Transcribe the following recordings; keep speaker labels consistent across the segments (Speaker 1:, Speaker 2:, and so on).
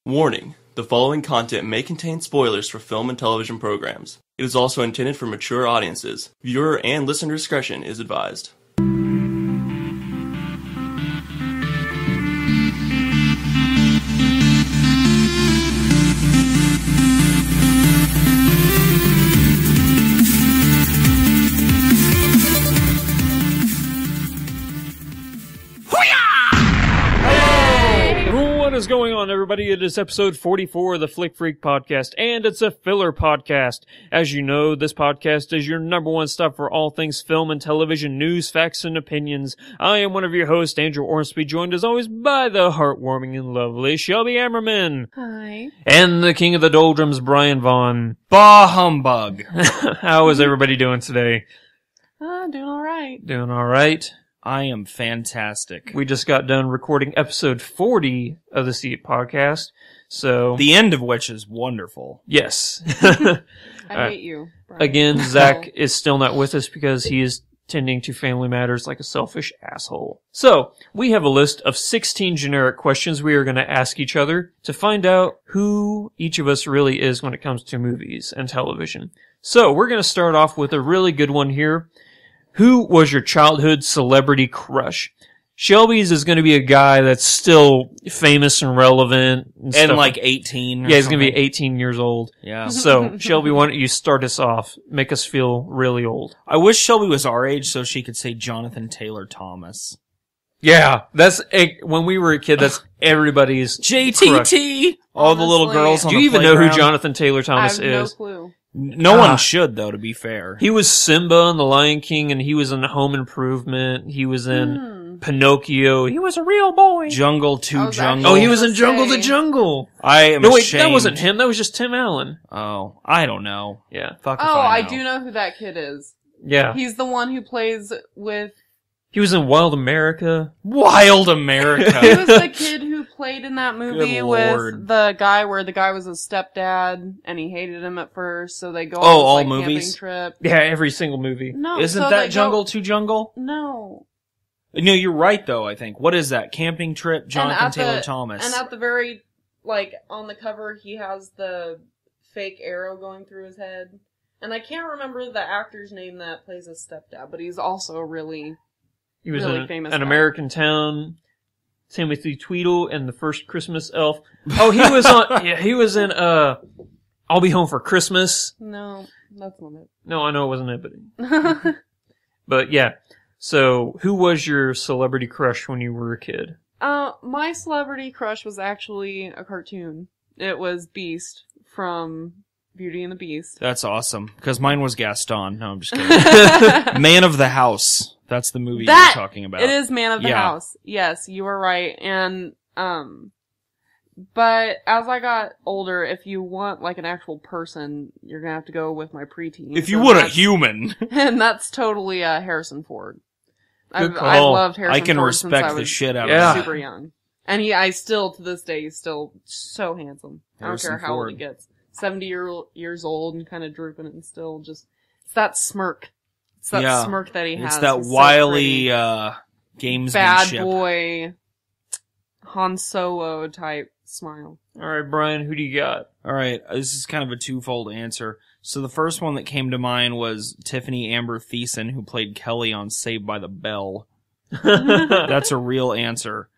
Speaker 1: Warning: the following content may contain spoilers for film and television programs. It is also intended for mature audiences. Viewer and listener discretion is advised.
Speaker 2: What is going on, everybody? It is episode 44 of the Flick Freak podcast, and it's a filler podcast. As you know, this podcast is your number one stop for all things film and television news, facts, and opinions. I am one of your hosts, Andrew Ormsby, joined as always by the heartwarming and lovely Shelby Andrew.
Speaker 3: Hi.
Speaker 2: And the king of the doldrums, Brian Vaughn.
Speaker 4: Bah humbug.
Speaker 2: How is everybody doing today?
Speaker 3: Doing alright.
Speaker 2: Doing alright.
Speaker 4: I am fantastic.
Speaker 2: We just got done recording episode 40 of the Seat podcast, so...
Speaker 4: The end of which is wonderful.
Speaker 2: Yes.
Speaker 3: I hate you, Brian.
Speaker 2: Again, Zach is still not with us because he is tending to family matters like a selfish asshole. So, we have a list of 16 generic questions we are going to ask each other to find out who each of us really is when it comes to movies and television. So, we're going to start off with a really good one here. Who was your childhood celebrity crush? Shelby's is going to be a guy that's still famous and relevant.
Speaker 4: And like 18 or
Speaker 2: Yeah, he's going to be
Speaker 4: something.
Speaker 2: 18 years old.
Speaker 4: Yeah.
Speaker 2: So, Shelby, why don't you start us off? Make us feel really old.
Speaker 4: I wish Shelby was our age so she could say Jonathan Taylor Thomas.
Speaker 2: Yeah, when we were a kid, that's everybody's
Speaker 4: JTT! All the little
Speaker 3: Honestly.
Speaker 4: girls on
Speaker 2: Do
Speaker 4: the
Speaker 2: you even know who
Speaker 4: playground.
Speaker 2: Jonathan Taylor
Speaker 3: I
Speaker 2: Thomas
Speaker 3: have no
Speaker 2: is?
Speaker 3: clue.
Speaker 4: No one should, though, to be fair.
Speaker 2: He was Simba in The Lion King, and he was in Home Improvement. He was in Pinocchio. He was a real boy.
Speaker 4: Jungle
Speaker 3: I
Speaker 4: to
Speaker 3: was
Speaker 4: Jungle.
Speaker 2: Oh, he was in
Speaker 3: Gonna
Speaker 2: Jungle
Speaker 3: say.
Speaker 2: to Jungle.
Speaker 4: I am
Speaker 2: No, wait,
Speaker 4: ashamed.
Speaker 2: that wasn't him. That was just Tim Allen.
Speaker 4: Oh, I don't know.
Speaker 2: Yeah.
Speaker 4: Fuck if
Speaker 3: Oh,
Speaker 4: I
Speaker 3: I
Speaker 4: know.
Speaker 3: do know who that kid is.
Speaker 2: Yeah.
Speaker 3: He's the one who plays with...
Speaker 2: He was in Wild America.
Speaker 4: Wild
Speaker 3: He
Speaker 4: America.
Speaker 3: was the kid who played in that movie
Speaker 4: Good
Speaker 3: with
Speaker 4: Lord.
Speaker 3: the guy where the guy was a stepdad, and he hated him at first, so they go on
Speaker 4: Oh,
Speaker 3: this,
Speaker 4: all
Speaker 3: like,
Speaker 4: movies?
Speaker 3: camping trip.
Speaker 2: Yeah, every single movie.
Speaker 3: No,
Speaker 4: Isn't
Speaker 3: so
Speaker 4: that
Speaker 3: they
Speaker 4: Jungle
Speaker 3: go...
Speaker 4: to Jungle?
Speaker 3: No.
Speaker 4: No, you're right, though, I think. What is that? Camping trip, Jonathan
Speaker 3: And at
Speaker 4: Taylor
Speaker 3: the-
Speaker 4: Thomas.
Speaker 3: And at the very, like, on the cover, he has the fake arrow going through his head. And I can't remember the actor's name that plays his stepdad, but he's also really...
Speaker 2: He was
Speaker 3: Really
Speaker 2: in
Speaker 3: famous
Speaker 2: An
Speaker 3: guy.
Speaker 2: American Town, Timothy Tweedle, and The First Christmas Elf. Oh, he was on, yeah, he was in, I'll Be Home for Christmas.
Speaker 3: No, that's not
Speaker 2: No, I know it wasn't it, but,
Speaker 3: it.
Speaker 2: but yeah. So, who was your celebrity crush when you were a kid?
Speaker 3: My celebrity crush was actually a cartoon. It was Beast from Beauty and the Beast.
Speaker 4: That's awesome. Because mine was Gaston. No, I'm just kidding. Man of the House. That's the movie you're talking about.
Speaker 3: It is Man of the
Speaker 4: Yeah.
Speaker 3: House. Yes, you were right. And, but as I got older, if you want, like, an actual person, you're gonna have to go with my preteen.
Speaker 4: If you
Speaker 3: So
Speaker 4: want a
Speaker 3: that's-
Speaker 4: human.
Speaker 3: And that's totally, Harrison Ford.
Speaker 2: Good
Speaker 3: I
Speaker 2: call.
Speaker 3: loved Harrison
Speaker 4: I can
Speaker 3: Ford since
Speaker 4: respect
Speaker 3: I
Speaker 4: the
Speaker 3: was
Speaker 4: shit out
Speaker 2: Yeah.
Speaker 4: of
Speaker 3: super young. And I still, to this day, he's still so handsome. I don't
Speaker 4: Harrison
Speaker 3: care how old he
Speaker 4: Ford.
Speaker 3: gets. 70 years old and kind of drooping and still just, it's that smirk. It's that
Speaker 4: Yeah.
Speaker 3: smirk that he has.
Speaker 4: It's that
Speaker 3: He's so
Speaker 4: wily,
Speaker 3: pretty.
Speaker 4: gamesmanship.
Speaker 3: Bad boy, Han Solo type smile.
Speaker 2: Alright, Brian, who do you got?
Speaker 4: Alright, this is kind of a twofold answer. So the first one that came to mind was Tiffany Amber Thiessen, who played Kelly on Saved by the Bell. That's a real answer.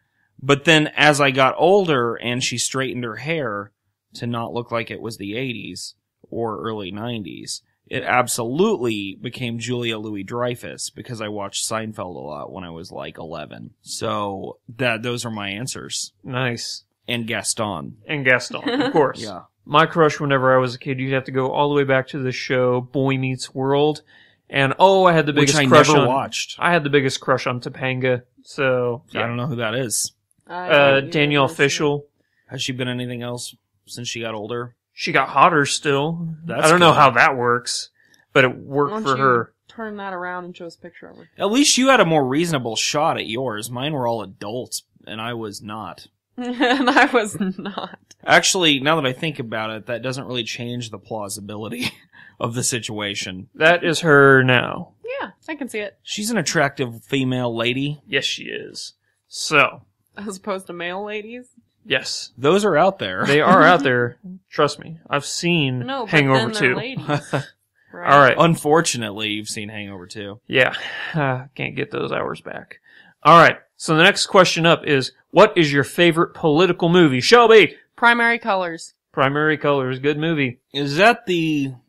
Speaker 4: But then as I got older and she straightened her hair to not look like it was the 80s or early 90s, it absolutely became Julia Louis-Dreyfus because I watched Seinfeld a lot when I was like 11. So those are my answers.
Speaker 2: Nice.
Speaker 4: And Gaston.
Speaker 2: And Gaston, of course.
Speaker 4: Yeah.
Speaker 2: My crush whenever I was a kid, you'd have to go all the way back to the show Boy Meets World. And I had the
Speaker 4: Which
Speaker 2: biggest
Speaker 4: I
Speaker 2: crush
Speaker 4: never
Speaker 2: on...
Speaker 4: watched.
Speaker 2: I had the biggest crush on Topanga. So,
Speaker 4: I don't know who that is.
Speaker 2: Danielle Fishel.
Speaker 4: Has she been anything else since she got older?
Speaker 2: She got hotter still.
Speaker 4: That's
Speaker 2: I don't know
Speaker 4: good.
Speaker 2: how that works, but it
Speaker 3: Why
Speaker 2: worked
Speaker 3: don't
Speaker 2: for
Speaker 3: you
Speaker 2: her.
Speaker 3: turn that around and show us a picture of her?
Speaker 4: At least you had a more reasonable shot at yours. Mine were all adults, and I was not.
Speaker 3: And I was not.
Speaker 4: Actually, now that I think about it, that doesn't really change the plausibility of the situation.
Speaker 2: That is her now.
Speaker 3: Yeah, I can see it.
Speaker 4: She's an attractive female lady.
Speaker 2: Yes, she is. So,
Speaker 3: As opposed to male ladies.
Speaker 2: Yes.
Speaker 4: Those are out there.
Speaker 2: They are out there. Trust me. I've seen
Speaker 3: No, but
Speaker 2: Hangover
Speaker 3: then
Speaker 2: 2.
Speaker 3: they're ladies. Right.
Speaker 2: All right.
Speaker 4: Unfortunately, you've seen Hangover 2.
Speaker 2: Yeah. Can't get those hours back. All right. So the next question up is, what is your favorite political movie? Shelby!
Speaker 3: Primary Colors.
Speaker 2: Primary Colors. Good movie.
Speaker 4: Is that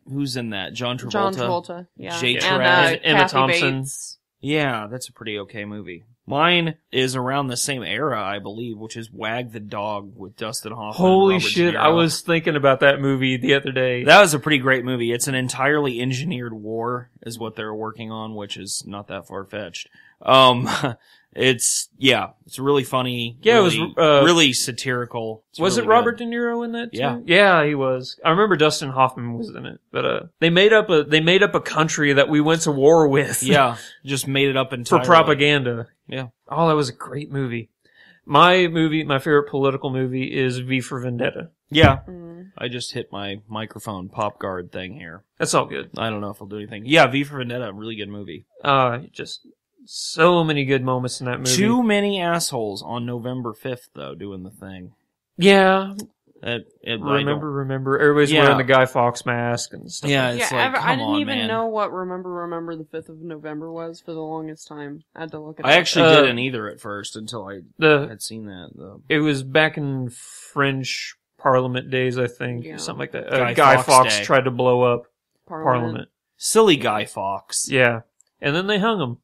Speaker 4: who's in that? John Travolta?
Speaker 3: John Travolta. Yeah.
Speaker 4: Jay
Speaker 3: And
Speaker 4: Trad.
Speaker 2: Emma
Speaker 3: Kathy
Speaker 2: Thompson.
Speaker 3: Bates.
Speaker 4: Yeah, that's a pretty okay movie. Mine is around the same era, I believe, which is Wag the Dog with Dustin Hoffman. and
Speaker 2: Holy
Speaker 4: Robert De
Speaker 2: shit.
Speaker 4: Niro.
Speaker 2: I was thinking about that movie the other day.
Speaker 4: That was a pretty great movie. It's an entirely engineered war, is what they're working on, which is not that far-fetched. It's really funny.
Speaker 2: Yeah,
Speaker 4: really,
Speaker 2: it was,
Speaker 4: really satirical. It's
Speaker 2: Was
Speaker 4: really
Speaker 2: it Robert
Speaker 4: good.
Speaker 2: De Niro in that too?
Speaker 4: Yeah.
Speaker 2: Yeah, he was. I remember Dustin Hoffman was in it. But they made up a country that we went to war with.
Speaker 4: Yeah, just made it up
Speaker 2: For
Speaker 4: entirely.
Speaker 2: propaganda.
Speaker 4: Yeah.
Speaker 2: Oh, that was a great movie. My favorite political movie is V for Vendetta.
Speaker 4: Yeah.
Speaker 3: Mm.
Speaker 4: I just hit my microphone pop guard thing here.
Speaker 2: That's all good.
Speaker 4: I don't know if I'll do anything. Yeah, V for Vendetta, really good movie.
Speaker 2: Just so many good moments in that movie.
Speaker 4: Too many assholes on November 5th, though, doing the thing.
Speaker 2: Yeah.
Speaker 4: Remember?
Speaker 2: Everybody's
Speaker 4: Yeah.
Speaker 2: wearing the Guy Fawkes mask and stuff.
Speaker 4: Yeah,
Speaker 3: Yeah,
Speaker 4: it's like, come
Speaker 3: I didn't
Speaker 4: on,
Speaker 3: even
Speaker 4: man.
Speaker 3: know what Remember the 5th of November was for the longest time. I had to look it up.
Speaker 4: I actually
Speaker 2: Uh,
Speaker 4: didn't either at first until I had seen that.
Speaker 2: It was back in French Parliament days, I think,
Speaker 3: Yeah.
Speaker 2: something like that.
Speaker 4: Guy
Speaker 2: Guy
Speaker 4: Fawkes
Speaker 2: Fawkes
Speaker 4: Day.
Speaker 2: tried to blow up Parliament.
Speaker 4: Silly Guy Fawkes.
Speaker 2: Yeah. And then they hung him.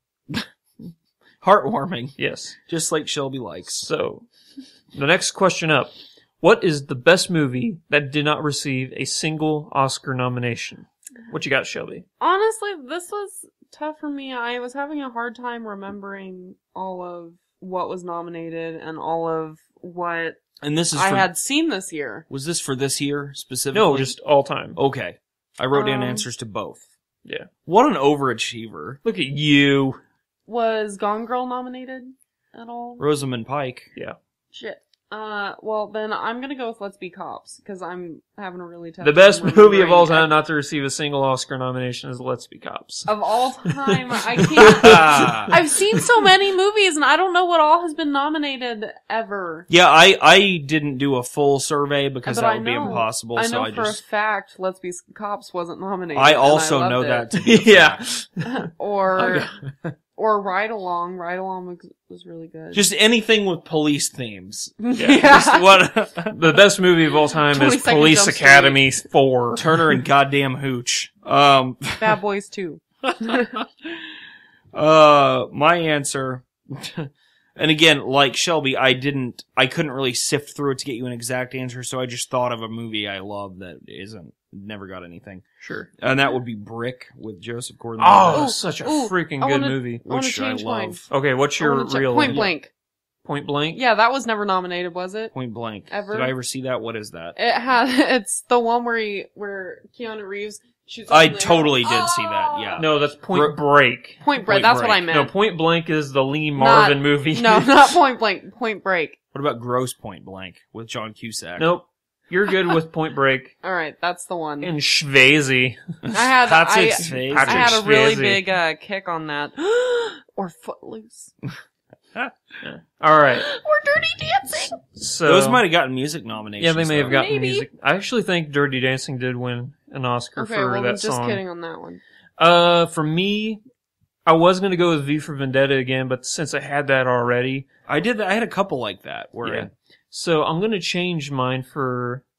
Speaker 4: Heartwarming.
Speaker 2: Yes.
Speaker 4: Just like Shelby likes.
Speaker 2: So, the next question up. What is the best movie that did not receive a single Oscar nomination? What you got, Shelby?
Speaker 3: Honestly, this was tough for me. I was having a hard time remembering all of what was nominated and all of what
Speaker 4: And this is
Speaker 3: I
Speaker 4: for,
Speaker 3: had seen this year.
Speaker 4: was this for this year specifically?
Speaker 2: No, just all time.
Speaker 4: Okay. I wrote down
Speaker 3: Um,
Speaker 4: answers to both.
Speaker 2: Yeah.
Speaker 4: What an overachiever.
Speaker 2: Look at you.
Speaker 3: Was Gone Girl nominated at all?
Speaker 4: Rosamund Pike.
Speaker 2: Yeah.
Speaker 3: Shit. Well, then I'm gonna go with Let's Be Cops, because I'm having a really tough
Speaker 2: The
Speaker 3: time
Speaker 2: best movie of all
Speaker 3: remembering
Speaker 2: time not to receive a single Oscar nomination is Let's Be Cops.
Speaker 3: Of all time, I can't. I've seen so many movies, and I don't know what all has been nominated ever.
Speaker 4: Yeah, I didn't do a full survey because
Speaker 3: But
Speaker 4: that
Speaker 3: I
Speaker 4: would be
Speaker 3: know-
Speaker 4: impossible,
Speaker 3: I
Speaker 4: so
Speaker 3: know
Speaker 4: I
Speaker 3: for
Speaker 4: just...
Speaker 3: a fact Let's Be Cops wasn't nominated.
Speaker 4: I
Speaker 3: and
Speaker 4: also
Speaker 3: loved
Speaker 4: know
Speaker 3: it.
Speaker 4: that to be a
Speaker 2: Yeah.
Speaker 4: fact.
Speaker 3: Or Ride Along. Ride Along was really good.
Speaker 4: Just anything with police themes.
Speaker 3: yeah.
Speaker 4: Just what...
Speaker 2: The best movie of all time is
Speaker 3: 22nd
Speaker 2: Police
Speaker 3: Jump Street.
Speaker 2: Academy 4.
Speaker 4: Turner and goddamn Hooch.
Speaker 3: Bad Boys 2.
Speaker 4: My answer, and again, like Shelby, I couldn't really sift through it to get you an exact answer, so I just thought of a movie I love that never got anything.
Speaker 2: Sure.
Speaker 4: And that would be Brick with Joseph
Speaker 2: Oh,
Speaker 4: Gordon-Levitt.
Speaker 2: such a
Speaker 3: ooh,
Speaker 2: freaking
Speaker 3: I
Speaker 2: good
Speaker 3: wanna-
Speaker 2: movie.
Speaker 3: I wanna
Speaker 4: Which I
Speaker 3: change mine.
Speaker 4: love.
Speaker 2: Okay, what's
Speaker 3: I
Speaker 2: your
Speaker 3: wanna check-
Speaker 2: real
Speaker 3: Point
Speaker 2: one?
Speaker 3: Blank.
Speaker 2: Point Blank?
Speaker 3: Yeah, that was never nominated, was it?
Speaker 4: Point Blank.
Speaker 3: Ever?
Speaker 4: Did I ever see that? What is that?
Speaker 3: It's the one where Keanu Reeves shoots.
Speaker 4: I
Speaker 3: up in the air.
Speaker 4: totally did see that, yeah.
Speaker 2: No, that's Point Break.
Speaker 3: Point Break.
Speaker 4: Point
Speaker 3: That's
Speaker 4: Break.
Speaker 3: what I meant.
Speaker 2: No, Point Blank is the Lee Marvin movie.
Speaker 3: No, not Point Blank. Point Break.
Speaker 4: What about Gross Point Blank with John Cusack?
Speaker 2: Nope. You're good with Point Break.
Speaker 3: All right, that's the one.
Speaker 2: And Schwazy.
Speaker 4: Patrick Swayze.
Speaker 3: I had a really
Speaker 2: Swayze.
Speaker 3: big kick on that. Or Footloose.
Speaker 2: All right.
Speaker 3: Or Dirty Dancing.
Speaker 2: So
Speaker 4: Those might have gotten music nominations.
Speaker 2: Yeah, they may have
Speaker 4: though.
Speaker 2: gotten
Speaker 3: Maybe.
Speaker 2: music. I actually think Dirty Dancing did win an Oscar
Speaker 3: Okay,
Speaker 2: for
Speaker 3: well,
Speaker 2: that
Speaker 3: then just
Speaker 2: song.
Speaker 3: kidding on that one.
Speaker 2: For me, I was gonna go with V for Vendetta again, but since I had that already,
Speaker 4: I did that. I had a couple like that. Where
Speaker 2: yeah. So I'm gonna change mine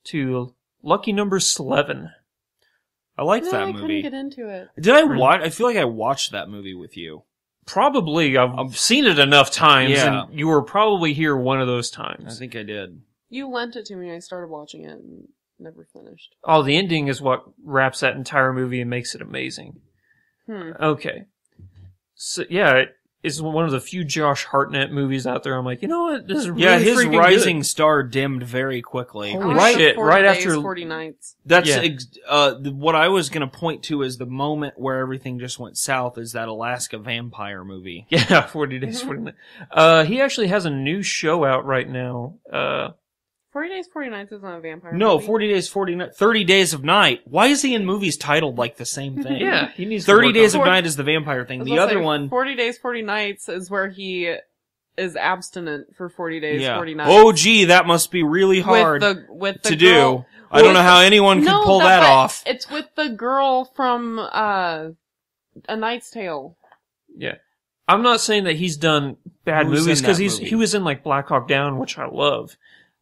Speaker 2: to Lucky Number 11.
Speaker 4: I liked
Speaker 3: No,
Speaker 4: that
Speaker 3: I
Speaker 4: movie.
Speaker 3: couldn't get into it.
Speaker 4: Did I watch? I feel like I watched that movie with you.
Speaker 2: Probably I've seen it enough times,
Speaker 4: Yeah.
Speaker 2: and you were probably here one of those
Speaker 4: I
Speaker 2: times.
Speaker 4: think I did.
Speaker 3: You lent it to me. I started watching it and never finished.
Speaker 2: Oh, the ending is what wraps that entire movie and makes it amazing. Okay. So yeah, it's one of the few Josh Hartnett movies out there. I'm like, you know what? This is really
Speaker 4: Yeah, his
Speaker 2: freaking
Speaker 4: rising
Speaker 2: good.
Speaker 4: star dimmed very quickly.
Speaker 2: Holy
Speaker 3: I like
Speaker 2: shit,
Speaker 3: 40
Speaker 2: right
Speaker 3: days,
Speaker 2: after-
Speaker 3: 40 nights.
Speaker 4: That's
Speaker 2: Yeah.
Speaker 4: what I was going to point to is the moment where everything just went south is that Alaska vampire movie.
Speaker 2: Yeah, 40 Days, 40 Nights. He actually has a new show out right now.
Speaker 3: 40 Days, 40 Nights isn't a vampire
Speaker 4: No,
Speaker 3: movie.
Speaker 4: 40 Days, 40 Nights, 30 Days of Night. Why is he in movies titled like the same thing?
Speaker 2: Yeah, he needs to
Speaker 4: 30
Speaker 2: work
Speaker 4: Days
Speaker 2: on
Speaker 4: of
Speaker 2: it.
Speaker 4: Night is the vampire
Speaker 3: I
Speaker 4: thing.
Speaker 3: was
Speaker 4: The
Speaker 3: gonna
Speaker 4: other
Speaker 3: say,
Speaker 4: one,
Speaker 3: 40 Days, 40 Nights is where he is abstinent for 40 days, 40 nights.
Speaker 4: Oh, gee, that must be really hard
Speaker 3: with the
Speaker 4: to
Speaker 3: girl.
Speaker 4: do. I don't know how anyone could pull that off.
Speaker 3: It's with the girl from A Knight's Tale.
Speaker 2: Yeah. I'm not saying that he's done bad
Speaker 4: Who's
Speaker 2: movies,
Speaker 4: in
Speaker 2: because
Speaker 4: that movie?
Speaker 2: he was in like Black Hawk Down, which I love.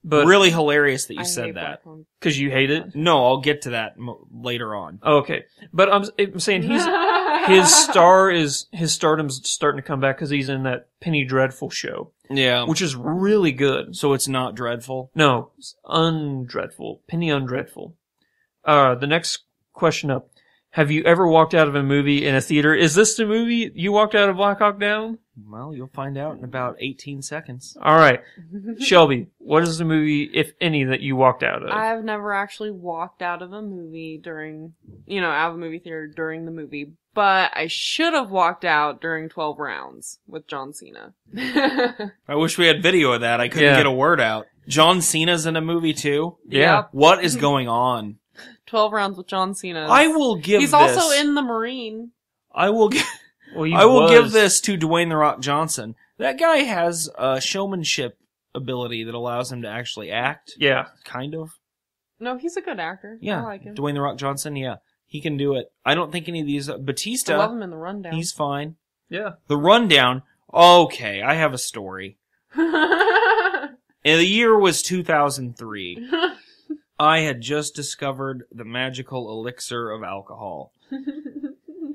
Speaker 2: But
Speaker 4: Really hilarious that you
Speaker 3: I
Speaker 4: said
Speaker 3: hate
Speaker 4: that.
Speaker 3: Black Hawk.
Speaker 2: because you hate it.
Speaker 4: No, I'll get to that later on.
Speaker 2: Oh, okay, but I'm saying his stardom's starting to come back because he's in that Penny Dreadful show,
Speaker 4: Yeah.
Speaker 2: which is really good.
Speaker 4: So it's not dreadful?
Speaker 2: No, it's undreadful. Penny Undreadful. The next question up. Have you ever walked out of a movie in a theater? Is this the movie you walked out of Black Hawk Down?
Speaker 4: Well, you'll find out in about 18 seconds.
Speaker 2: All right. Shelby, what is the movie, if any, that you walked out of?
Speaker 3: I've never actually walked out of a movie out of a movie theater during the movie, but I should have walked out during 12 Rounds with John Cena.
Speaker 4: I wish we had video of that. I couldn't get a word out. John Cena's in a movie too?
Speaker 2: Yeah.
Speaker 3: Yep.
Speaker 4: What is going on?
Speaker 3: 12 Rounds with John Cena.
Speaker 4: I will give
Speaker 3: He's
Speaker 4: this...
Speaker 3: also in The Marine.
Speaker 4: I will give...
Speaker 2: Well, he
Speaker 4: I will
Speaker 2: was.
Speaker 4: give this to Dwayne The Rock Johnson. That guy has a showmanship ability that allows him to actually act.
Speaker 2: Yeah.
Speaker 4: Kind of.
Speaker 3: No, he's a good actor.
Speaker 4: Yeah.
Speaker 3: I like him.
Speaker 4: Dwayne The Rock Johnson, yeah. He can do it. I don't think any of these...
Speaker 3: I
Speaker 4: Batista,
Speaker 3: love him in The Rundown.
Speaker 4: he's fine.
Speaker 2: Yeah.
Speaker 4: The Rundown, okay, I have a story. And the year was 2003. I had just discovered the magical elixir of alcohol.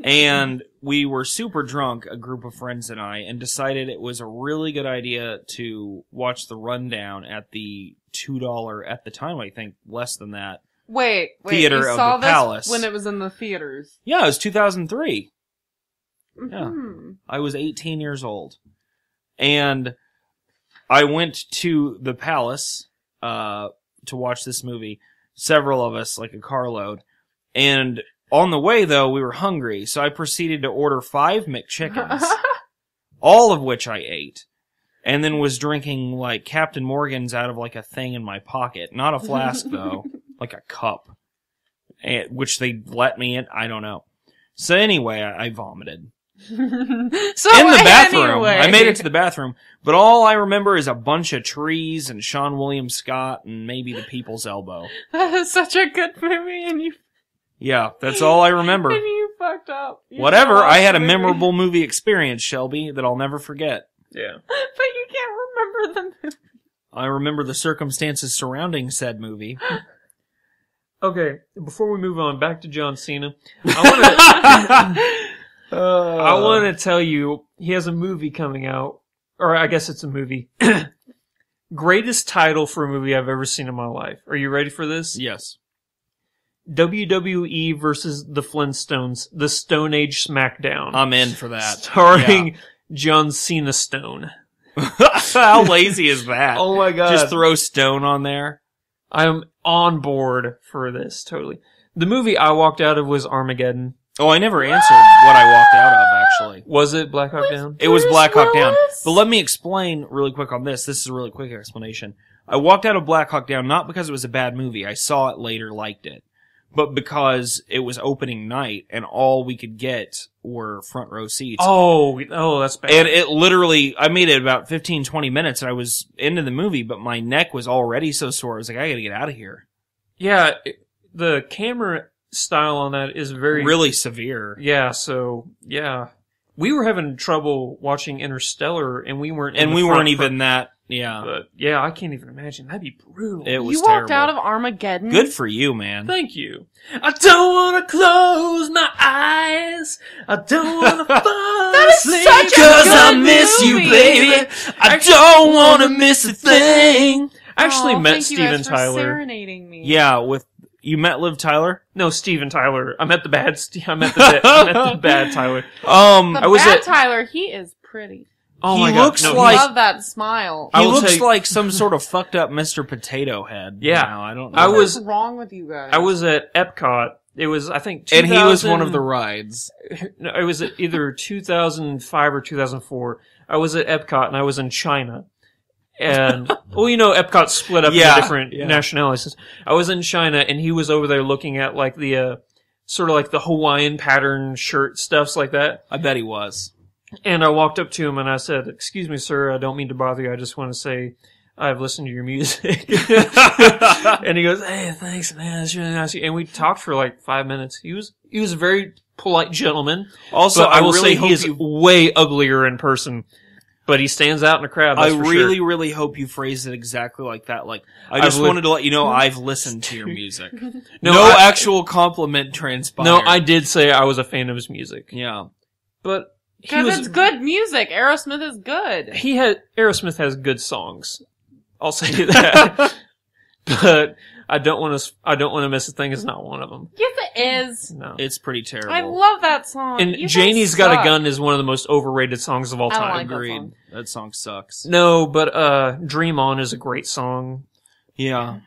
Speaker 4: And we were super drunk, a group of friends and I, and decided it was a really good idea to watch The Rundown at the $2, at the time, I think, less than that.
Speaker 3: Wait,
Speaker 4: Theater
Speaker 3: you
Speaker 4: of
Speaker 3: saw
Speaker 4: the
Speaker 3: this
Speaker 4: Palace.
Speaker 3: when it was in the theaters.
Speaker 4: Yeah, it was 2003. Yeah.
Speaker 3: Mm-hmm.
Speaker 4: I was 18 years old. And I went to the Palace to watch this movie. Several of us, like a carload. And on the way, though, we were hungry, so I proceeded to order 5 McChickens, all of which I ate, and then was drinking, like, Captain Morgan's out of, like, a thing in my pocket. Not a flask, though. Like a cup. Which they let me in. I don't know. So anyway, I vomited.
Speaker 3: So
Speaker 4: In the bathroom.
Speaker 3: anyway.
Speaker 4: I made it to the bathroom. But all I remember is a bunch of trees and Sean William Scott and maybe The People's Elbow.
Speaker 3: That is such a good movie, and you
Speaker 4: Yeah, that's all I remember.
Speaker 3: and you fucked up. You
Speaker 4: Whatever,
Speaker 3: lost
Speaker 4: I had a
Speaker 3: the movie.
Speaker 4: memorable movie experience, Shelby, that I'll never forget.
Speaker 2: Yeah.
Speaker 3: But you can't remember the movie.
Speaker 4: I remember the circumstances surrounding said movie.
Speaker 2: Okay, before we move on, back to John Cena. I want to tell you, he has a movie coming out. Or I guess it's a movie. Greatest title for a movie I've ever seen in my life. Are you ready for this?
Speaker 4: Yes.
Speaker 2: WWE versus the Flintstones, the Stone Age SmackDown.
Speaker 4: I'm in for that.
Speaker 2: Starring John Cena Stone.
Speaker 4: How lazy is that?
Speaker 2: Oh my god.
Speaker 4: Just throw Stone on there.
Speaker 2: I'm on board for this, totally. The movie I walked out of was Armageddon.
Speaker 4: Oh, I never answered what I walked out of, actually.
Speaker 2: Was it Black Hawk Down?
Speaker 4: It was Black Hawk Down.
Speaker 3: Willis?
Speaker 4: But let me explain really quick on this. This is a really quick explanation. I walked out of Black Hawk Down not because it was a bad movie. I saw it later, liked it. But because it was opening night and all we could get were front row seats.
Speaker 2: Oh, that's bad.
Speaker 4: And it literally, I made it about 15, 20 minutes and I was into the movie, but my neck was already so sore. I was like, I gotta get out of here.
Speaker 2: Yeah, the camera style on that is very...
Speaker 4: Really severe.
Speaker 2: Yeah, so, yeah. We were having trouble watching Interstellar, and we weren't in
Speaker 4: And
Speaker 2: the
Speaker 4: we
Speaker 2: front
Speaker 4: weren't even that, yeah.
Speaker 2: But, yeah, I can't even imagine. That'd be brutal.
Speaker 4: It was
Speaker 3: You walked
Speaker 4: terrible.
Speaker 3: out of Armageddon.
Speaker 4: Good for you, man.
Speaker 2: Thank you. I don't want to close my eyes. I don't want to fall asleep.
Speaker 3: such a
Speaker 4: 'Cause I
Speaker 3: good
Speaker 4: miss you,
Speaker 3: movie.
Speaker 4: baby. I don't want to miss a thing.
Speaker 2: I actually
Speaker 3: Aw,
Speaker 2: met
Speaker 3: thank you
Speaker 2: Steven
Speaker 3: guys for
Speaker 2: Tyler.
Speaker 3: serenading me.
Speaker 4: Yeah, you met Liv Tyler?
Speaker 2: No, Steven Tyler. I met the bad Tyler.
Speaker 3: The
Speaker 2: I was
Speaker 3: bad
Speaker 2: at-
Speaker 3: Tyler, he is pretty.
Speaker 2: Oh
Speaker 4: He
Speaker 2: my god.
Speaker 4: looks
Speaker 2: no,
Speaker 4: like-
Speaker 2: he's-
Speaker 3: Love that smile.
Speaker 2: I
Speaker 4: He
Speaker 2: will
Speaker 4: looks
Speaker 2: tell you-
Speaker 4: like some sort of fucked up Mr. Potato Head.
Speaker 2: Yeah.
Speaker 4: Now, I don't know.
Speaker 2: I was-
Speaker 3: What's wrong with you guys?
Speaker 2: I was at Epcot. It was, I think,
Speaker 4: and he was
Speaker 2: 2000
Speaker 4: one of the rides.
Speaker 2: No, it was either 2005 or 2004. I was at Epcot and I was in China. And, well, you know, Epcot split up
Speaker 4: Yeah,
Speaker 2: into different
Speaker 4: yeah.
Speaker 2: nationalities. I was in China and he was over there looking at like the, sort of like the Hawaiian pattern shirt stuffs like that.
Speaker 4: I bet he was.
Speaker 2: And I walked up to him and I said, "Excuse me, sir, I don't mean to bother you. I just want to say I've listened to your music." And he goes, "Hey, thanks, man. That's really nice." And we talked for like 5 minutes. He was a very polite gentleman.
Speaker 4: Also,
Speaker 2: but I will
Speaker 4: really
Speaker 2: say he is way uglier in person. But he stands out in the crowd. That's
Speaker 4: I really hope you phrased it exactly like that. Like, I just wanted to let you know I've listened to your music. No actual compliment transpired.
Speaker 2: No, I did say I was a fan of his music.
Speaker 4: Yeah.
Speaker 2: But
Speaker 3: because it's good music. Aerosmith is good.
Speaker 2: Aerosmith has good songs. I'll say that. But I don't want to miss a thing. It's not one of them.
Speaker 3: Yes, it is.
Speaker 2: No,
Speaker 4: it's pretty terrible.
Speaker 3: I love that song.
Speaker 2: And Janie's Got a Gun is one of the most overrated songs of all time.
Speaker 3: I don't like
Speaker 4: Agreed. That song sucks.
Speaker 2: No, but Dream On is a great song.
Speaker 4: Yeah.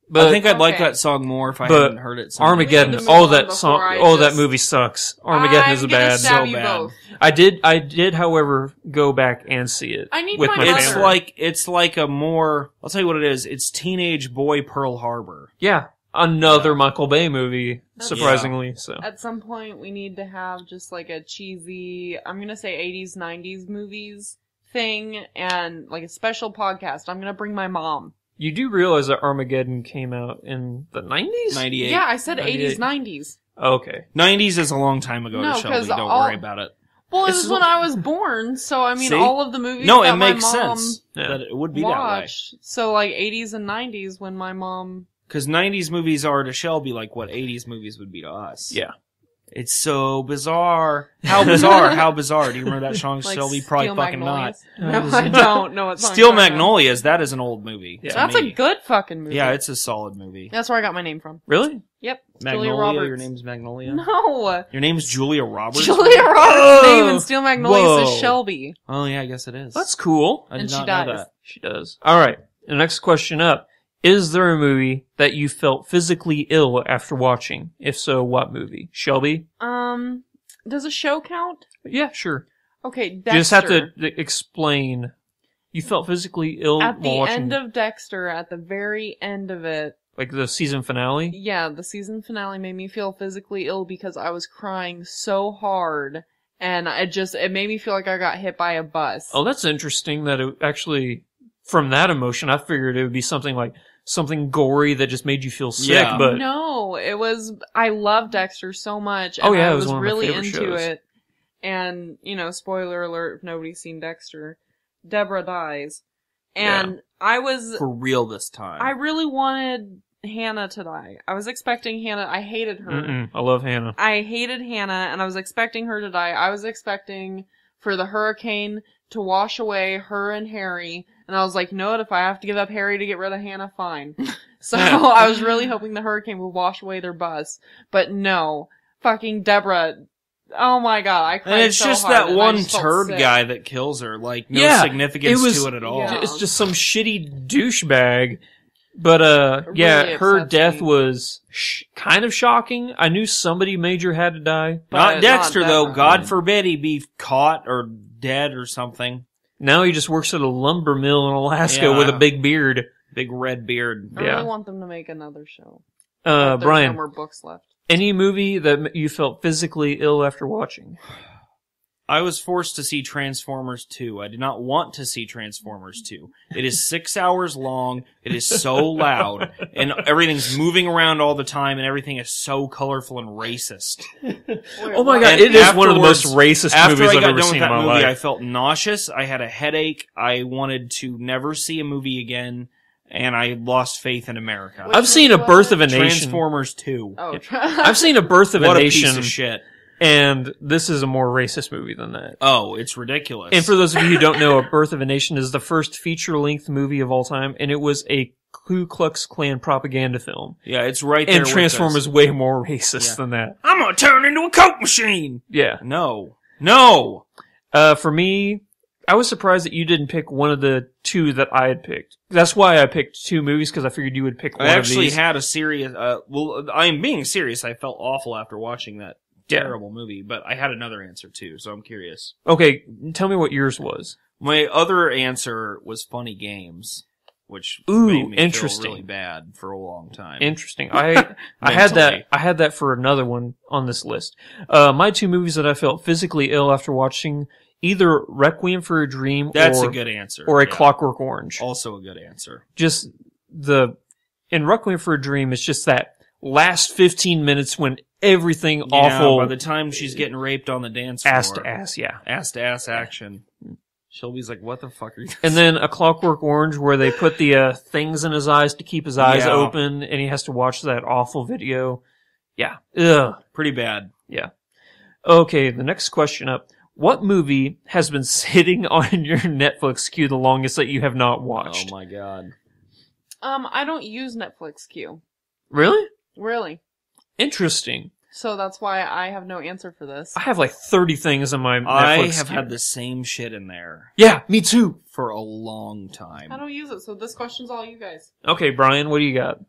Speaker 2: But
Speaker 4: I think I'd like that song more if I hadn't heard it.
Speaker 2: Armageddon, that movie sucks. Armageddon is bad.
Speaker 3: So bad. Both.
Speaker 2: I did, however, go back and see it.
Speaker 3: I need
Speaker 2: with
Speaker 3: my
Speaker 2: family.
Speaker 4: It's like a more, I'll tell you what it is. It's Teenage Boy Pearl Harbor.
Speaker 2: Yeah. Another Michael Bay movie, surprisingly. So
Speaker 3: at some point we need to have just like a cheesy, I'm gonna say 80s, 90s movies thing and like a special podcast. I'm gonna bring my mom.
Speaker 2: You do realize that Armageddon came out in the 90s?
Speaker 4: 98.
Speaker 3: Yeah, I said 80s, 90s.
Speaker 2: Okay.
Speaker 4: 90s is a long time ago to Shelby. Don't worry about it.
Speaker 3: Well, it was when I was born, so I mean, all of the movies
Speaker 4: it
Speaker 3: that
Speaker 4: makes
Speaker 3: my mom
Speaker 4: sense that it would be
Speaker 3: watched.
Speaker 4: that way.
Speaker 3: So like 80s and 90s when my mom...
Speaker 4: Because 90s movies are to Shelby like what 80s movies would be to us.
Speaker 2: Yeah.
Speaker 4: It's so bizarre. How bizarre? How bizarre? Do you remember that song,
Speaker 3: like
Speaker 4: Shelby? Probably
Speaker 3: Steel
Speaker 4: fucking
Speaker 3: Magnolias?
Speaker 4: not.
Speaker 3: No, I don't know what song.
Speaker 4: Steel Magnolias, that is an old movie.
Speaker 2: Yeah.
Speaker 3: That's a good fucking movie.
Speaker 4: Yeah, it's a solid movie.
Speaker 3: That's where I got my name from.
Speaker 2: Really?
Speaker 3: Yep.
Speaker 4: Magnolia,
Speaker 3: Julia Roberts.
Speaker 4: your name's Magnolia?
Speaker 3: No.
Speaker 4: Your name's Julia Roberts?
Speaker 3: Julia Roberts' name in Steel Magnolias is Shelby.
Speaker 4: Oh yeah, I guess it is.
Speaker 2: That's cool.
Speaker 4: I did
Speaker 3: And
Speaker 4: not
Speaker 3: she
Speaker 4: know
Speaker 3: dies.
Speaker 4: that.
Speaker 2: She does. Alright. The next question up. Is there a movie that you felt physically ill after watching? If so, what movie? Shelby?
Speaker 3: Does a show count?
Speaker 2: Yeah, sure.
Speaker 3: Okay, Dexter.
Speaker 2: You just have to explain. You felt physically ill
Speaker 3: at the
Speaker 2: while watching,
Speaker 3: end of Dexter, at the very end of it.
Speaker 2: like the season finale?
Speaker 3: Yeah, the season finale made me feel physically ill because I was crying so hard, and it made me feel like I got hit by a bus.
Speaker 2: Oh, that's interesting that it actually, from that emotion, I figured it would be something like something gory that just made you feel sick, but...
Speaker 3: No, I love Dexter so much, and
Speaker 2: Oh, yeah,
Speaker 3: I
Speaker 2: it was
Speaker 3: was
Speaker 2: one of my
Speaker 3: really
Speaker 2: favorite
Speaker 3: into
Speaker 2: shows.
Speaker 3: it. And, spoiler alert if nobody's seen Dexter, Deborah dies. And I was...
Speaker 4: For real this time.
Speaker 3: I really wanted Hannah to die. I was expecting Hannah. I hated her.
Speaker 2: I love Hannah.
Speaker 3: I hated Hannah, and I was expecting her to die. I was expecting for the hurricane to wash away her and Harry, and I was like, you know what, if I have to give up Harry to get rid of Hannah, fine. So I was really hoping the hurricane would wash away their bus, but no. Fucking Deborah, oh my god, I cried
Speaker 4: and it's
Speaker 3: so
Speaker 4: just
Speaker 3: hard,
Speaker 4: that
Speaker 3: and I
Speaker 4: one
Speaker 3: just felt
Speaker 4: turd
Speaker 3: sick.
Speaker 4: guy that kills her, like, no significance to it at all.
Speaker 3: yeah.
Speaker 2: It's just some shitty douchebag. But,
Speaker 3: really
Speaker 2: her
Speaker 3: upsets
Speaker 2: death
Speaker 3: me.
Speaker 2: was kind of shocking. I knew somebody major had to die.
Speaker 4: Not
Speaker 3: But
Speaker 4: Dexter,
Speaker 3: not
Speaker 4: though.
Speaker 3: Deborah.
Speaker 4: God forbid he be caught or dead or something.
Speaker 2: Now he just works at a lumber mill in Alaska
Speaker 4: Yeah.
Speaker 2: with a big beard.
Speaker 4: Big red beard.
Speaker 3: I really want them to make another show. There's
Speaker 2: Brian,
Speaker 3: no more books left.
Speaker 2: any movie that you felt physically ill after watching?
Speaker 4: I was forced to see Transformers 2. I did not want to see Transformers 2. It is 6 hours long. It is so loud. And everything's moving around all the time. And everything is so colorful and racist.
Speaker 2: Oh my god,
Speaker 4: And
Speaker 2: it is one of the most
Speaker 4: afterwards,
Speaker 2: racist
Speaker 4: After
Speaker 2: movies
Speaker 4: I
Speaker 2: I've
Speaker 4: got
Speaker 2: ever
Speaker 4: done
Speaker 2: seen
Speaker 4: with
Speaker 2: in
Speaker 4: that
Speaker 2: my
Speaker 4: movie,
Speaker 2: life.
Speaker 4: I felt nauseous. I had a headache. I wanted to never see a movie again. And I lost faith in America.
Speaker 2: I've seen A Birth of a Nation.
Speaker 4: Transformers 2.
Speaker 3: Oh,
Speaker 2: I've seen A Birth of
Speaker 4: What
Speaker 2: a
Speaker 4: a
Speaker 2: Nation.
Speaker 4: piece of shit.
Speaker 2: And this is a more racist movie than that.
Speaker 4: Oh, it's ridiculous.
Speaker 2: And for those of you who don't know, A Birth of a Nation is the first feature-length movie of all time, and it was a Ku Klux Klan propaganda film.
Speaker 4: yeah, it's right there.
Speaker 2: And Transformers is way more racist than that.
Speaker 4: I'm gonna turn into a Coke machine!
Speaker 2: Yeah.
Speaker 4: No. No!
Speaker 2: For me, I was surprised that you didn't pick one of the two that I had picked. That's why I picked two movies, because I figured you would pick one
Speaker 4: I
Speaker 2: of
Speaker 4: actually
Speaker 2: these.
Speaker 4: had a serious, I am being serious. I felt awful after watching that terrible movie, but I had another answer too, so I'm curious.
Speaker 2: Okay, tell me what yours was.
Speaker 4: My other answer was Funny Games, which
Speaker 2: Ooh,
Speaker 4: made me
Speaker 2: interesting.
Speaker 4: feel really bad for a long time.
Speaker 2: Interesting. I had that for another one on this list. My two movies that I felt physically ill after watching, either Requiem for a Dream
Speaker 4: That's
Speaker 2: or
Speaker 4: a good answer.
Speaker 2: or a
Speaker 4: Yeah.
Speaker 2: Clockwork Orange.
Speaker 4: Also a good answer.
Speaker 2: Just in Requiem for a Dream, it's just that last 15 minutes when everything awful,
Speaker 4: By the time she's getting raped on the dance floor.
Speaker 2: ass to ass, yeah.
Speaker 4: Ass to ass action. Shelby's like, what the fuck are you
Speaker 2: And then a Clockwork Orange where they put the things in his eyes to keep his eyes
Speaker 4: Yeah.
Speaker 2: open, and he has to watch that awful video. Yeah. Ugh.
Speaker 4: Pretty bad.
Speaker 2: Yeah. Okay, the next question up. What movie has been sitting on your Netflix queue the longest that you have not watched?
Speaker 4: Oh my god.
Speaker 3: I don't use Netflix queue.
Speaker 2: Really?
Speaker 3: Really.
Speaker 2: Interesting.
Speaker 3: So that's why I have no answer for this.
Speaker 2: I have like 30 things in my Netflix
Speaker 4: I have
Speaker 2: queue.
Speaker 4: had the same shit in there
Speaker 2: Yeah, me too.
Speaker 4: for a long time.
Speaker 3: I don't use it, so this question's all you guys.
Speaker 2: Okay, Brian, what do you got?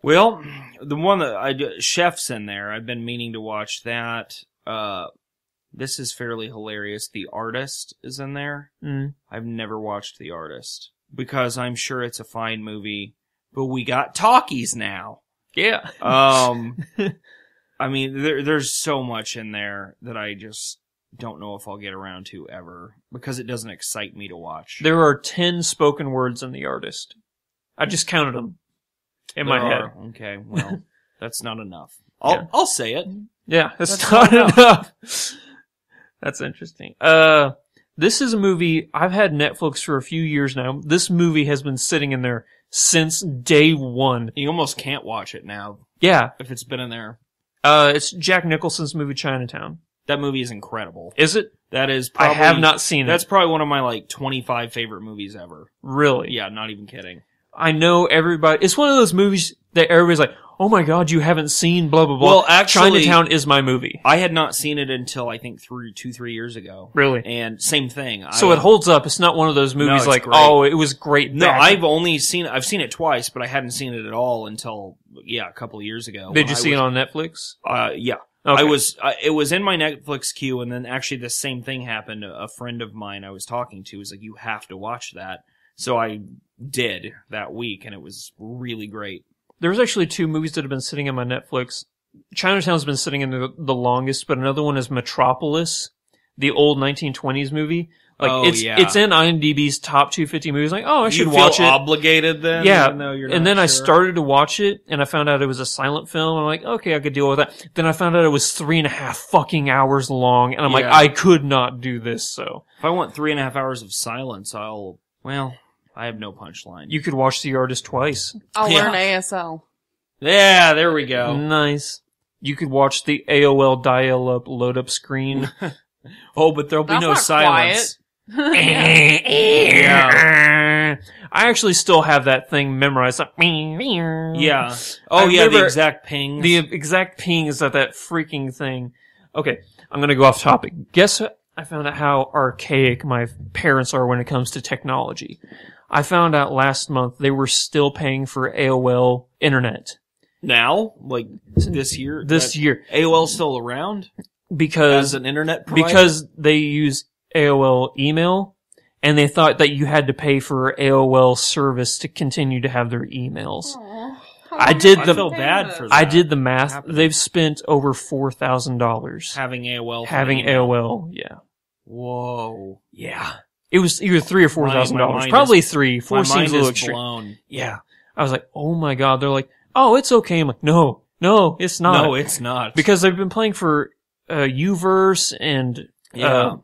Speaker 4: Well, the one that Chef's in there, I've been meaning to watch that. This is fairly hilarious. The Artist is in there. I've never watched The Artist because I'm sure it's a fine movie, but we got talkies now.
Speaker 2: Yeah.
Speaker 4: I mean, there's so much in there that I just don't know if I'll get around to ever because it doesn't excite me to watch.
Speaker 2: There are 10 spoken words in The Artist. I just counted them in my head.
Speaker 4: Okay, well, that's not enough.
Speaker 2: Yeah.
Speaker 4: I'll say it.
Speaker 2: Yeah, that's
Speaker 3: That's
Speaker 2: not
Speaker 3: not
Speaker 2: enough. That's interesting. This is a movie, I've had Netflix for a few years now. This movie has been sitting in there since day one.
Speaker 4: You almost can't watch it now
Speaker 2: Yeah.
Speaker 4: if it's been in there.
Speaker 2: It's Jack Nicholson's movie Chinatown.
Speaker 4: That movie is incredible.
Speaker 2: Is it?
Speaker 4: That is
Speaker 2: I
Speaker 4: probably...
Speaker 2: have not seen it.
Speaker 4: That's probably one of my, 25 favorite movies ever.
Speaker 2: Really?
Speaker 4: Yeah, not even kidding.
Speaker 2: I know everybody. It's one of those movies that everybody's like, oh my god, you haven't seen blah, blah, blah.
Speaker 4: Well, actually-
Speaker 2: Chinatown is my movie.
Speaker 4: I had not seen it until, I think, 2-3 years ago.
Speaker 2: Really?
Speaker 4: And same thing.
Speaker 2: So it holds up. It's not one of those movies
Speaker 4: it's
Speaker 2: like,
Speaker 4: great.
Speaker 2: oh, it was great.
Speaker 4: No,
Speaker 2: back.
Speaker 4: I've seen it twice, but I hadn't seen it at all until, a couple of years ago.
Speaker 2: Did you see it on Netflix?
Speaker 4: Yeah.
Speaker 2: Okay.
Speaker 4: It was in my Netflix queue, and then actually the same thing happened. A friend of mine I was talking to was like, you have to watch that. So I did that week, and it was really great.
Speaker 2: There's actually 2 movies that have been sitting on my Netflix. Chinatown's been sitting in the longest, but another one is Metropolis, the old 1920s movie. It's in IMDb's top 250 movies. Like, oh, I should watch it.
Speaker 4: You feel obligated then?
Speaker 2: Yeah,
Speaker 4: even though you're
Speaker 2: and
Speaker 4: not
Speaker 2: then I
Speaker 4: sure?
Speaker 2: started to watch it, and I found out it was a silent film. I'm like, okay, I could deal with that. Then I found out it was 3.5 fucking hours long, and I'm like,
Speaker 4: Yeah.
Speaker 2: I could not do this. So
Speaker 4: If I want 3.5 hours of silence, I have no punchline.
Speaker 2: you could watch The Artist twice.
Speaker 3: I'll
Speaker 4: Yeah.
Speaker 3: learn ASL.
Speaker 4: Yeah, there we go.
Speaker 2: Nice. You could watch the AOL dial-up load-up screen.
Speaker 4: Oh, but there'll be
Speaker 3: That's
Speaker 4: no
Speaker 3: not
Speaker 4: silence.
Speaker 2: Yeah. I actually still have that thing memorized. Like,
Speaker 4: Yeah. Oh,
Speaker 2: I
Speaker 4: yeah, the
Speaker 2: remember
Speaker 4: exact pings.
Speaker 2: The exact ping is that freaking thing. Okay, I'm gonna go off topic. Guess what? I found out how archaic my parents are when it comes to technology. I found out last month they were still paying for AOL internet.
Speaker 4: Now? Like, this year?
Speaker 2: This year.
Speaker 4: AOL's still around?
Speaker 2: Because
Speaker 4: As an internet provider?
Speaker 2: Because they use AOL email, and they thought that you had to pay for AOL service to continue to have their emails.
Speaker 3: Aw.
Speaker 2: I did
Speaker 4: I
Speaker 2: the-
Speaker 4: feel bad for that.
Speaker 2: I did the math.
Speaker 4: Happened.
Speaker 2: They've spent over $4,000
Speaker 4: Having AOL. for
Speaker 2: having
Speaker 4: email.
Speaker 2: AOL. Yeah,
Speaker 4: Whoa.
Speaker 2: yeah. It was either $3,000 or $4,000.
Speaker 4: My mind
Speaker 2: Probably
Speaker 4: is-
Speaker 2: $3,000. $4,000
Speaker 4: My
Speaker 2: seems
Speaker 4: mind
Speaker 2: a little
Speaker 4: is
Speaker 2: extreme.
Speaker 4: blown.
Speaker 2: Yeah, I was like, oh my god. They're like, oh, it's okay. I'm like, no, it's not.
Speaker 4: No, it's not.
Speaker 2: Because they've been playing for Uverse and
Speaker 4: Yeah.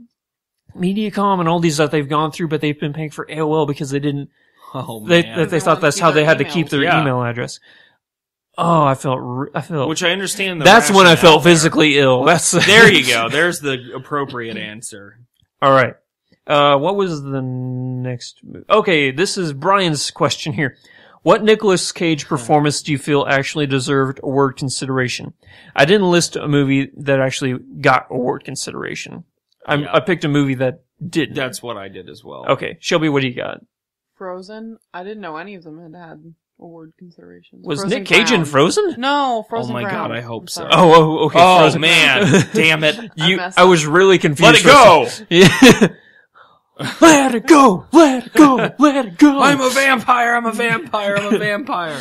Speaker 2: Mediacom and all these that they've gone through, but they've been paying for AOL because they didn't.
Speaker 4: Oh,
Speaker 2: They
Speaker 4: man.
Speaker 2: that they
Speaker 3: They
Speaker 2: thought
Speaker 3: wanted
Speaker 2: that's
Speaker 3: to
Speaker 2: how
Speaker 3: keep
Speaker 2: they
Speaker 3: their
Speaker 2: had to keep
Speaker 3: emails.
Speaker 2: their
Speaker 4: Yeah.
Speaker 2: email address. Oh, I felt.
Speaker 4: Which I understand the
Speaker 2: That's when I
Speaker 4: rationale
Speaker 2: felt
Speaker 4: there.
Speaker 2: physically ill. That's
Speaker 4: There you go. There's the appropriate answer.
Speaker 2: All right. What was the next movie? Okay, this is Brian's question here. What Nicolas Cage performance do you feel actually deserved award consideration? I didn't list a movie that actually got award consideration.
Speaker 4: Yeah.
Speaker 2: I picked a movie that didn't.
Speaker 4: That's what I did as well.
Speaker 2: Okay, Shelby, what do you got?
Speaker 3: Frozen. I didn't know any of them had award considerations.
Speaker 2: Was
Speaker 3: Frozen
Speaker 2: Nick Cage in
Speaker 3: Crown.
Speaker 2: Frozen?
Speaker 3: No, Frozen
Speaker 4: Oh my
Speaker 3: Crown.
Speaker 4: God, I hope
Speaker 3: I'm
Speaker 4: so.
Speaker 3: sorry.
Speaker 2: Oh, okay.
Speaker 4: Oh,
Speaker 2: Frozen.
Speaker 4: man. Damn it.
Speaker 2: I was really confused.
Speaker 4: Let it go.
Speaker 2: Yeah. Let it go. Let it go. Let it go.
Speaker 4: I'm a vampire. I'm a vampire. I'm a vampire.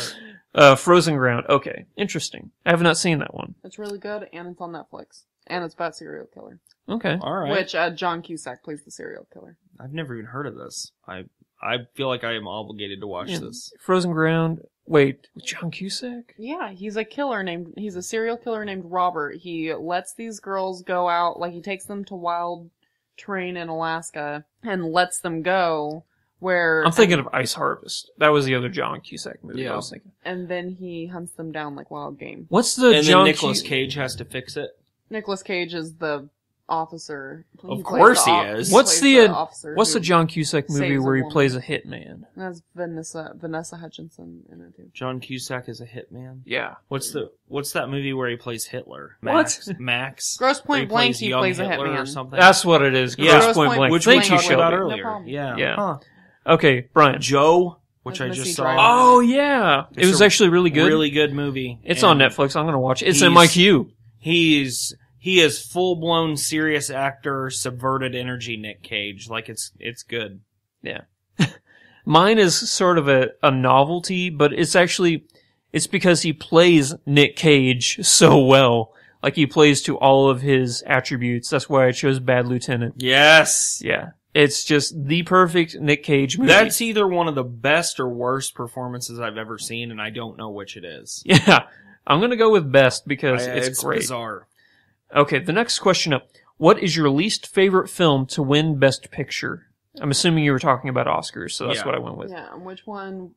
Speaker 2: Frozen Ground. Okay. Interesting. I have not seen that one.
Speaker 3: It's really good, and it's on Netflix. And it's about serial killer.
Speaker 2: Okay.
Speaker 4: All right.
Speaker 3: Which John Cusack plays the serial killer.
Speaker 4: I've never even heard of this. I feel like I am obligated to watch
Speaker 2: Yeah.
Speaker 4: this.
Speaker 2: Frozen Ground. Wait, John Cusack?
Speaker 3: Yeah, he's a serial killer named Robert. He lets these girls go out, like he takes them to wild terrain in Alaska and lets them go where...
Speaker 2: I'm thinking of Ice Harvest. That was the other John Cusack movie I was thinking.
Speaker 3: And then he hunts them down like wild game.
Speaker 2: What's the
Speaker 4: And
Speaker 2: John
Speaker 4: then Nicolas Cage has to fix it.
Speaker 3: Nicolas Cage is the officer.
Speaker 4: Of course he is.
Speaker 2: What's
Speaker 3: officer
Speaker 2: the
Speaker 3: who
Speaker 2: John Cusack movie
Speaker 3: saves a
Speaker 2: where he
Speaker 3: woman.
Speaker 2: plays a hitman?
Speaker 3: That's Vanessa Hutchinson in it too.
Speaker 4: John Cusack is a hitman.
Speaker 2: Yeah.
Speaker 4: What's that movie where he plays Hitler?
Speaker 2: What?
Speaker 4: Max.
Speaker 3: Gross Point Blank, he
Speaker 4: young
Speaker 3: plays a
Speaker 4: Hitler or
Speaker 3: hitman.
Speaker 4: something.
Speaker 2: That's what it is.
Speaker 4: Yeah.
Speaker 2: Gross Point Blank.
Speaker 4: Which
Speaker 2: Thank
Speaker 4: we
Speaker 2: you,
Speaker 4: talked about
Speaker 2: Shelby.
Speaker 3: No
Speaker 4: earlier.
Speaker 3: problem.
Speaker 4: Yeah.
Speaker 2: Yeah.
Speaker 4: Huh.
Speaker 2: Okay, Brian.
Speaker 4: Joe, which
Speaker 3: With
Speaker 4: I
Speaker 3: Missy
Speaker 4: just
Speaker 3: Driver.
Speaker 4: saw.
Speaker 2: Oh, yeah. It
Speaker 4: It's
Speaker 2: was
Speaker 4: a
Speaker 2: actually really good.
Speaker 4: Really good movie.
Speaker 2: It's
Speaker 4: And
Speaker 2: on Netflix. I'm going to watch it. It's in my
Speaker 4: he's-
Speaker 2: queue.
Speaker 4: He is full blown serious actor, subverted energy Nick Cage. Like it's good.
Speaker 2: Yeah. Mine is sort of a novelty, but it's because he plays Nick Cage so well. Like he plays to all of his attributes. That's why I chose Bad Lieutenant.
Speaker 4: Yes.
Speaker 2: Yeah. It's just the perfect Nick Cage movie.
Speaker 4: That's either one of the best or worst performances I've ever seen, and I don't know which it is.
Speaker 2: Yeah. I'm gonna go with best because it's great.
Speaker 4: Bizarre.
Speaker 2: Okay, the next question up. What is your least favorite film to win Best Picture? I'm assuming you were talking about Oscars, so that's
Speaker 4: Yeah.
Speaker 2: what I went with.
Speaker 3: Yeah, and which one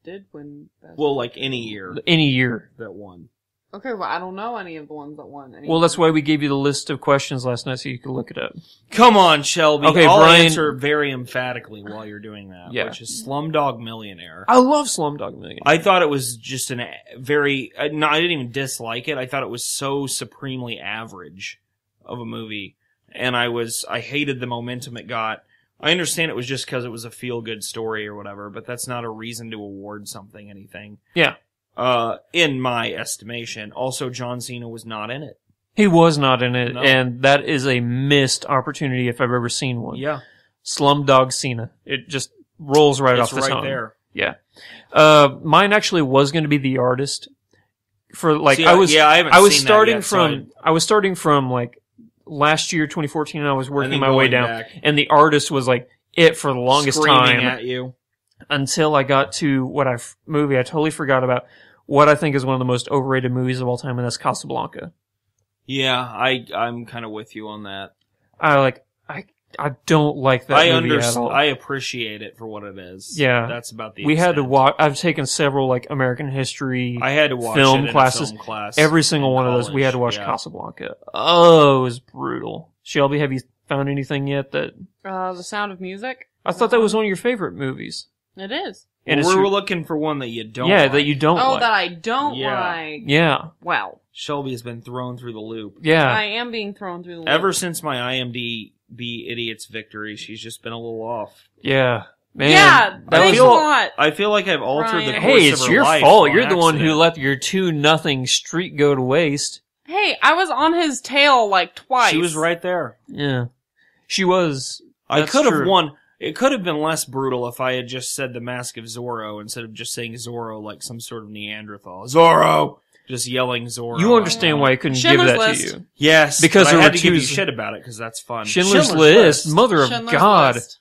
Speaker 3: did win best?
Speaker 4: Well, like any year
Speaker 2: Any year.
Speaker 4: that won.
Speaker 3: Okay, well, I don't know any of the ones that won.
Speaker 2: Well, that's why we gave you the list of questions last night so you could look it up.
Speaker 4: Come on, Shelby.
Speaker 2: Okay,
Speaker 4: I'll
Speaker 2: Brian-
Speaker 4: answer very emphatically while you're doing that,
Speaker 2: Yeah.
Speaker 4: which is Slumdog Millionaire.
Speaker 2: I love Slumdog Millionaire.
Speaker 4: I thought it was just very... No, I didn't even dislike it. I thought it was so supremely average of a movie. And I hated the momentum it got. I understand it was just because it was a feel-good story or whatever, but that's not a reason to award something anything.
Speaker 2: Yeah.
Speaker 4: In my estimation. Also, John Cena was not in it.
Speaker 2: He was not in it,
Speaker 4: No.
Speaker 2: and that is a missed opportunity if I've ever seen one.
Speaker 4: Yeah.
Speaker 2: Slumdog Cena. It just rolls right
Speaker 4: It's
Speaker 2: off the
Speaker 4: right
Speaker 2: tongue.
Speaker 4: there.
Speaker 2: Yeah. Mine actually was going to be The Artist. For like,
Speaker 4: See,
Speaker 2: I was
Speaker 4: haven't
Speaker 2: I was
Speaker 4: seen that
Speaker 2: starting
Speaker 4: yet,
Speaker 2: from I was starting from like last year 2014 and I was working
Speaker 4: then
Speaker 2: my way
Speaker 4: going
Speaker 2: down
Speaker 4: back.
Speaker 2: and The Artist was like it for the longest
Speaker 4: Screaming
Speaker 2: time
Speaker 4: at you.
Speaker 2: until I got to movie I totally forgot about, what I think is one of the most overrated movies of all time, and that's Casablanca.
Speaker 4: Yeah, I'm kind of with you on that.
Speaker 2: I don't like that movie at all.
Speaker 4: I appreciate it for what it is.
Speaker 2: Yeah.
Speaker 4: That's about the
Speaker 2: We had to
Speaker 4: extent.
Speaker 2: watch. I've taken several like American history.
Speaker 4: I had to watch
Speaker 2: film
Speaker 4: it
Speaker 2: classes.
Speaker 4: in a film class.
Speaker 2: Every single
Speaker 4: in
Speaker 2: one of those, we had to watch
Speaker 4: college,
Speaker 2: Casablanca. Oh, it was brutal. Shelby, have you found anything yet that?
Speaker 3: The Sound of Music.
Speaker 2: I thought that was one of your favorite movies.
Speaker 3: It is.
Speaker 4: Yeah.
Speaker 2: And
Speaker 4: Well,
Speaker 2: it's
Speaker 4: we're
Speaker 2: your-
Speaker 4: looking for one that you don't
Speaker 2: yeah,
Speaker 4: like.
Speaker 2: that you don't
Speaker 3: Oh,
Speaker 2: like.
Speaker 3: that I don't
Speaker 4: Yeah.
Speaker 3: like.
Speaker 2: Yeah,
Speaker 3: Well,
Speaker 4: Shelby has been thrown through the loop.
Speaker 3: I
Speaker 2: yeah.
Speaker 3: am being thrown through the loop.
Speaker 4: Ever since my IMDb Idiots victory, she's just been a little off.
Speaker 2: Yeah. Man,
Speaker 3: Yeah,
Speaker 2: that
Speaker 3: thanks
Speaker 2: was
Speaker 3: a lot.
Speaker 4: I feel like I've altered the
Speaker 3: Ryan.
Speaker 4: course
Speaker 2: Hey,
Speaker 4: of
Speaker 2: it's
Speaker 4: her
Speaker 2: your
Speaker 4: life
Speaker 2: fault.
Speaker 4: on
Speaker 2: You're the one who
Speaker 4: accident.
Speaker 2: let your 2-0 streak go to waste.
Speaker 3: Hey, I was on his tail like twice.
Speaker 4: She was right there.
Speaker 2: Yeah. She was.
Speaker 4: I
Speaker 2: That's
Speaker 4: could have
Speaker 2: true.
Speaker 4: won. It could have been less brutal if I had just said the Mask of Zorro instead of just saying Zorro like some sort of Neanderthal. Zorro! Just yelling Zorro.
Speaker 2: You understand why I couldn't
Speaker 3: Schindler's
Speaker 2: give that
Speaker 3: List.
Speaker 2: to you.
Speaker 4: Yes,
Speaker 2: Because
Speaker 4: but
Speaker 2: there
Speaker 4: I had
Speaker 2: were
Speaker 4: to give you
Speaker 2: two-
Speaker 4: shit about it because that's fun.
Speaker 2: Schindler's List, mother of
Speaker 3: Schindler's
Speaker 2: God.
Speaker 3: List.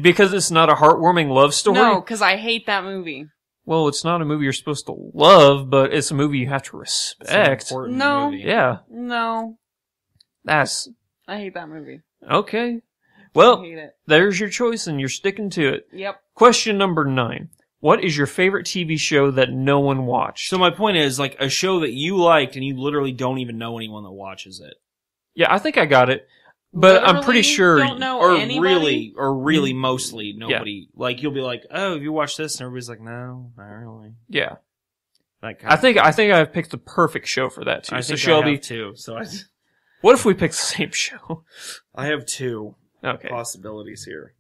Speaker 2: Because it's not a heartwarming love story?
Speaker 3: No, because I hate that movie.
Speaker 2: Well, it's not a movie you're supposed to love, but it's a movie you have to
Speaker 4: It's an
Speaker 2: respect.
Speaker 4: important
Speaker 3: No.
Speaker 4: movie.
Speaker 2: Yeah,
Speaker 3: No,
Speaker 2: that's
Speaker 3: I hate that movie.
Speaker 2: okay.
Speaker 3: I
Speaker 2: Well,
Speaker 3: hate it.
Speaker 2: there's your choice and you're sticking to it.
Speaker 3: Yep.
Speaker 2: Question number 9. What is your favorite TV show that no one watched?
Speaker 4: So my point is, like, a show that you liked and you literally don't even know anyone that watches it.
Speaker 2: Yeah, I think I got it. But I'm pretty
Speaker 3: Literally
Speaker 2: sure.
Speaker 3: Don't know
Speaker 4: Or
Speaker 3: anybody?
Speaker 4: really mostly nobody. Like, you'll be like, oh, have you watched this? And everybody's like, no, not really.
Speaker 2: Yeah.
Speaker 4: That kind
Speaker 2: I think I've picked the perfect show for that too.
Speaker 4: I
Speaker 2: So
Speaker 4: think
Speaker 2: Shelby,
Speaker 4: I have two. So
Speaker 2: what if we picked the same show?
Speaker 4: I have two
Speaker 2: Okay.
Speaker 4: possibilities here.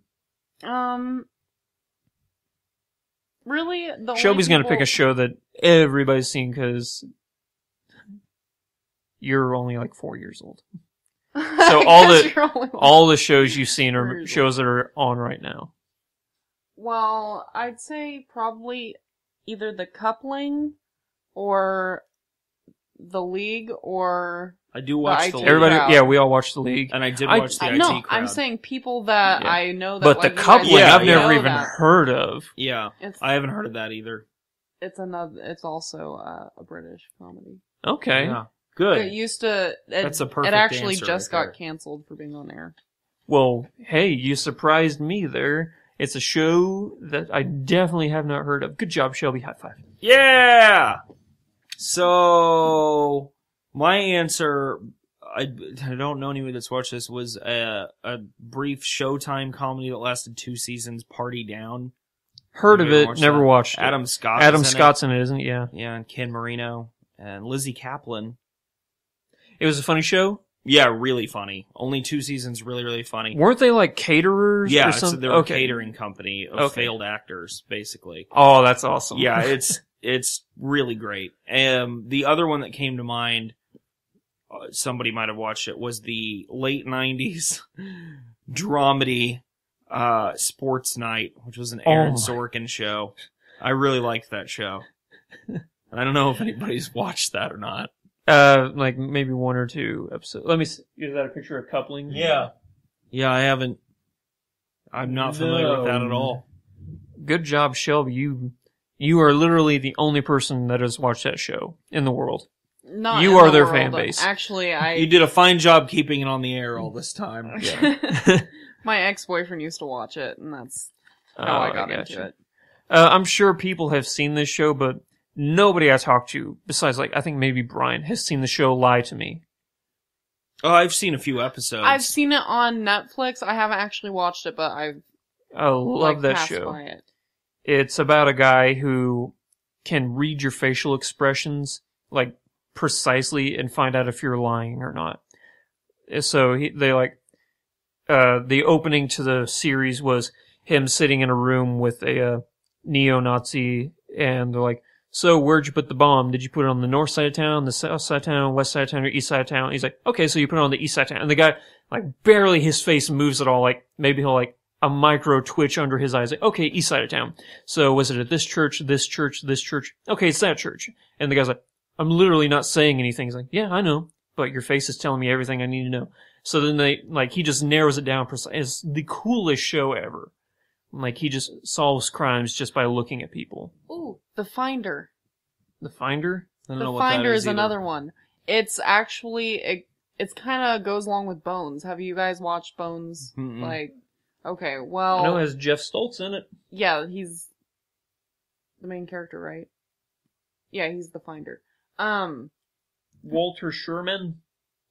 Speaker 3: Really? The only
Speaker 2: Shelby's gonna
Speaker 3: people-
Speaker 2: pick a show that everybody's seen because you're only like 4 years old. So all
Speaker 3: Because
Speaker 2: the
Speaker 3: you're only-
Speaker 2: all the shows you've seen are
Speaker 3: Very
Speaker 2: shows that are on right now.
Speaker 3: Well, I'd say probably either The Coupling or The League or
Speaker 4: I do watch the
Speaker 3: IT
Speaker 4: League.
Speaker 2: Everybody,
Speaker 3: crowd.
Speaker 2: yeah, we all watched the League.
Speaker 4: And I did watch the IT
Speaker 3: No,
Speaker 4: crowd.
Speaker 3: I'm saying people that
Speaker 2: Yeah.
Speaker 3: I know that.
Speaker 2: But
Speaker 3: like,
Speaker 2: the
Speaker 3: you guys
Speaker 2: coupling,
Speaker 4: Yeah,
Speaker 2: I've
Speaker 4: yeah.
Speaker 2: never
Speaker 3: know
Speaker 2: even
Speaker 3: that.
Speaker 2: heard of.
Speaker 4: Yeah,
Speaker 3: It's
Speaker 4: I haven't heard of that either.
Speaker 3: it's another. It's also a British comedy.
Speaker 2: Okay.
Speaker 4: Yeah.
Speaker 3: It
Speaker 4: Good.
Speaker 3: used to.
Speaker 4: That's a
Speaker 3: It
Speaker 4: perfect
Speaker 3: actually
Speaker 4: answer
Speaker 3: just
Speaker 4: right
Speaker 3: got
Speaker 4: there.
Speaker 3: canceled for being on air.
Speaker 2: Well, hey, you surprised me there. It's a show that I definitely have not heard of. Good job, Shelby. High five.
Speaker 4: Yeah! So, my answer, I don't know anyone that's watched this, was a brief Showtime comedy that lasted 2 seasons, Party Down.
Speaker 2: Heard of
Speaker 4: You ever
Speaker 2: it,
Speaker 4: watched
Speaker 2: never
Speaker 4: that?
Speaker 2: watched it.
Speaker 4: Adam Scott.
Speaker 2: Adam
Speaker 4: is in
Speaker 2: Scott's in it, isn't it? Yeah.
Speaker 4: it. Yeah, and Ken Marino and Lizzie Kaplan.
Speaker 2: It was a funny show.
Speaker 4: Yeah, really funny. Only 2 seasons, really, really funny.
Speaker 2: Weren't they like caterers
Speaker 4: Yeah,
Speaker 2: or
Speaker 4: so
Speaker 2: something?
Speaker 4: they're a catering company of
Speaker 2: Okay.
Speaker 4: failed actors, basically.
Speaker 2: Oh, that's awesome.
Speaker 4: Yeah, it's really great. The other one that came to mind, somebody might have watched it, was the late 90s dramedy Sports Night, which was an Aaron
Speaker 2: Oh.
Speaker 4: Sorkin show. I really liked that show. And I don't know if anybody's watched that or not.
Speaker 2: Like maybe 1 or 2 episodes. Let me see. Is that a picture of coupling?
Speaker 4: Yeah, I haven't. I'm not familiar with that at all.
Speaker 2: Good job, Shelby. You are literally the only person that has watched that show in the world.
Speaker 3: Not
Speaker 2: You
Speaker 3: in
Speaker 2: are
Speaker 3: the
Speaker 2: their
Speaker 3: world.
Speaker 2: fan base.
Speaker 3: Actually,
Speaker 4: You did a fine job keeping it on the air all this time.
Speaker 3: my ex-boyfriend used to watch it, and that's how I got into it.
Speaker 2: I'm sure people have seen this show, but nobody I talked to, besides like I think maybe Brian, has seen the show Lie to Me.
Speaker 4: Oh, I've seen a few episodes.
Speaker 3: I've seen it on Netflix. I haven't actually watched it, but I've
Speaker 2: I love that
Speaker 3: passed
Speaker 2: show.
Speaker 3: by it.
Speaker 2: It's about a guy who can read your facial expressions like precisely and find out if you're lying or not. So the opening to the series was him sitting in a room with a neo-Nazi, and they're like, "So where'd you put the bomb? Did you put it on the north side of town, the south side of town, west side of town, or east side of town?" He's like, "Okay, so you put it on the east side of town." And the guy, like, barely his face moves at all. Like, maybe he'll, like, a micro twitch under his eyes. Like, okay, east side of town. So was it at this church, this church, this church? Okay, it's that church. And the guy's like, "I'm literally not saying anything." He's like, "Yeah, I know, but your face is telling me everything I need to know." So then he just narrows it down. It's the coolest show ever. Like, he just solves crimes just by looking at people.
Speaker 3: Ooh, The Finder.
Speaker 2: The Finder?
Speaker 4: I don't
Speaker 3: The
Speaker 4: know what that
Speaker 3: Finder is
Speaker 4: either.
Speaker 3: another one. It's actually it's kind of goes along with Bones. Have you guys watched Bones?
Speaker 4: Mm-mm.
Speaker 3: Like, okay,
Speaker 2: I
Speaker 3: well,
Speaker 2: know it has Jeff Stoltz in it.
Speaker 3: yeah, he's the main character, right? Yeah, he's the Finder.
Speaker 2: Walter Sherman.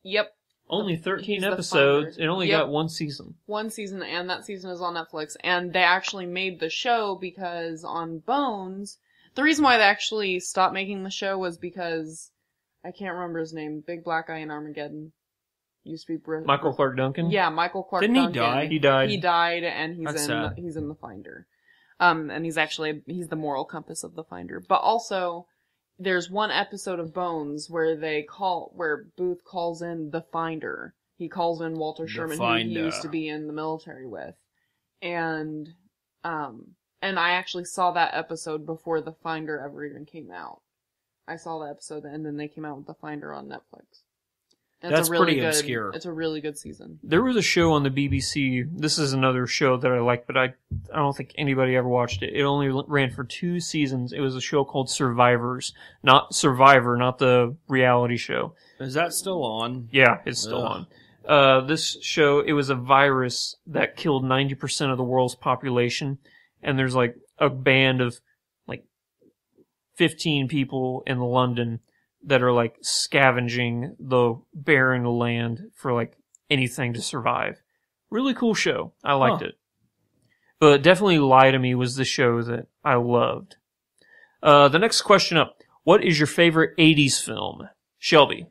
Speaker 3: Yep,
Speaker 2: Only 13
Speaker 3: he's the
Speaker 2: episodes.
Speaker 3: Finder.
Speaker 2: It only
Speaker 3: Yep.
Speaker 2: got 1 season.
Speaker 3: one season, and that season is on Netflix. And they actually made the show because on Bones, the reason why they actually stopped making the show was because I can't remember his name. Big black guy in Armageddon. Used to be
Speaker 2: Michael Clark Duncan?
Speaker 3: Yeah, Michael Clark
Speaker 4: Didn't he
Speaker 3: Duncan.
Speaker 4: die?
Speaker 2: He died.
Speaker 3: He died, and
Speaker 4: That's sad.
Speaker 3: he's in the Finder. And he's the moral compass of the Finder. But also, there's one episode of Bones where where Booth calls in the Finder. He calls in Walter Sherman, who he
Speaker 4: Finder.
Speaker 3: used to be in the military with. And I actually saw that episode before the Finder ever even came out. I saw the episode, and then they came out with the Finder on Netflix. And
Speaker 4: That's
Speaker 3: it's a really
Speaker 4: pretty
Speaker 3: good,
Speaker 4: obscure.
Speaker 3: It's a really good season.
Speaker 2: There was a show on the BBC. This is another show that I like, but I don't think anybody ever watched it. It only ran for 2 seasons. It was a show called Survivors. Not Survivor, not the reality show.
Speaker 4: Is that still on?
Speaker 2: Yeah, it's still
Speaker 4: Ugh.
Speaker 2: on. This show, it was a virus that killed 90% of the world's population. And there's like a band of like 15 people in London that are like scavenging the barren land for like anything to survive. Really cool show. I liked it. But definitely Lie to Me was the show that I loved. The next question up. What is your favorite 80s film? Shelby.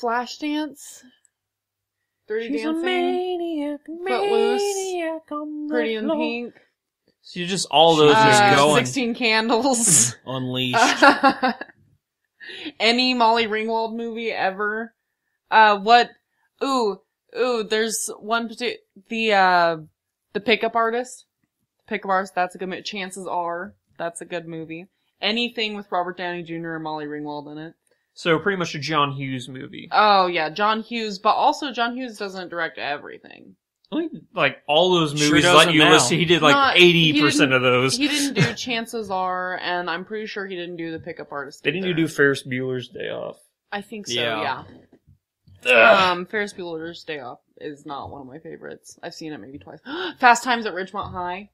Speaker 3: Flashdance, Dirty
Speaker 2: She's a
Speaker 3: Dancing,
Speaker 2: maniac,
Speaker 3: Footloose,
Speaker 2: maniac on the
Speaker 3: Pretty in
Speaker 2: floor.
Speaker 3: Pink,
Speaker 2: So you're just all those just going.
Speaker 3: 16 Candles.
Speaker 4: Unleashed.
Speaker 3: Any Molly Ringwald movie ever. There's one the Pickup Artist. Pickup Artist, that's a good movie. Chances Are, that's a good movie. Anything with Robert Downey Jr. and Molly Ringwald in it.
Speaker 2: So pretty much a John Hughes movie.
Speaker 3: Oh, yeah, John Hughes, but also John Hughes doesn't direct everything.
Speaker 2: Like, all those
Speaker 4: Sure
Speaker 2: movies
Speaker 4: doesn't
Speaker 2: let you
Speaker 4: now.
Speaker 2: listen. He did like 80%
Speaker 3: didn't-
Speaker 2: of those.
Speaker 3: He didn't do Chances Are, and I'm pretty sure he didn't do The Pickup Artist.
Speaker 2: Didn't you
Speaker 3: either.
Speaker 2: do Ferris Bueller's Day Off?
Speaker 3: I think so,
Speaker 4: Yeah.
Speaker 3: yeah. Ferris Bueller's Day Off is not one of my favorites. I've seen it maybe twice. Fast Times at Ridgemont High.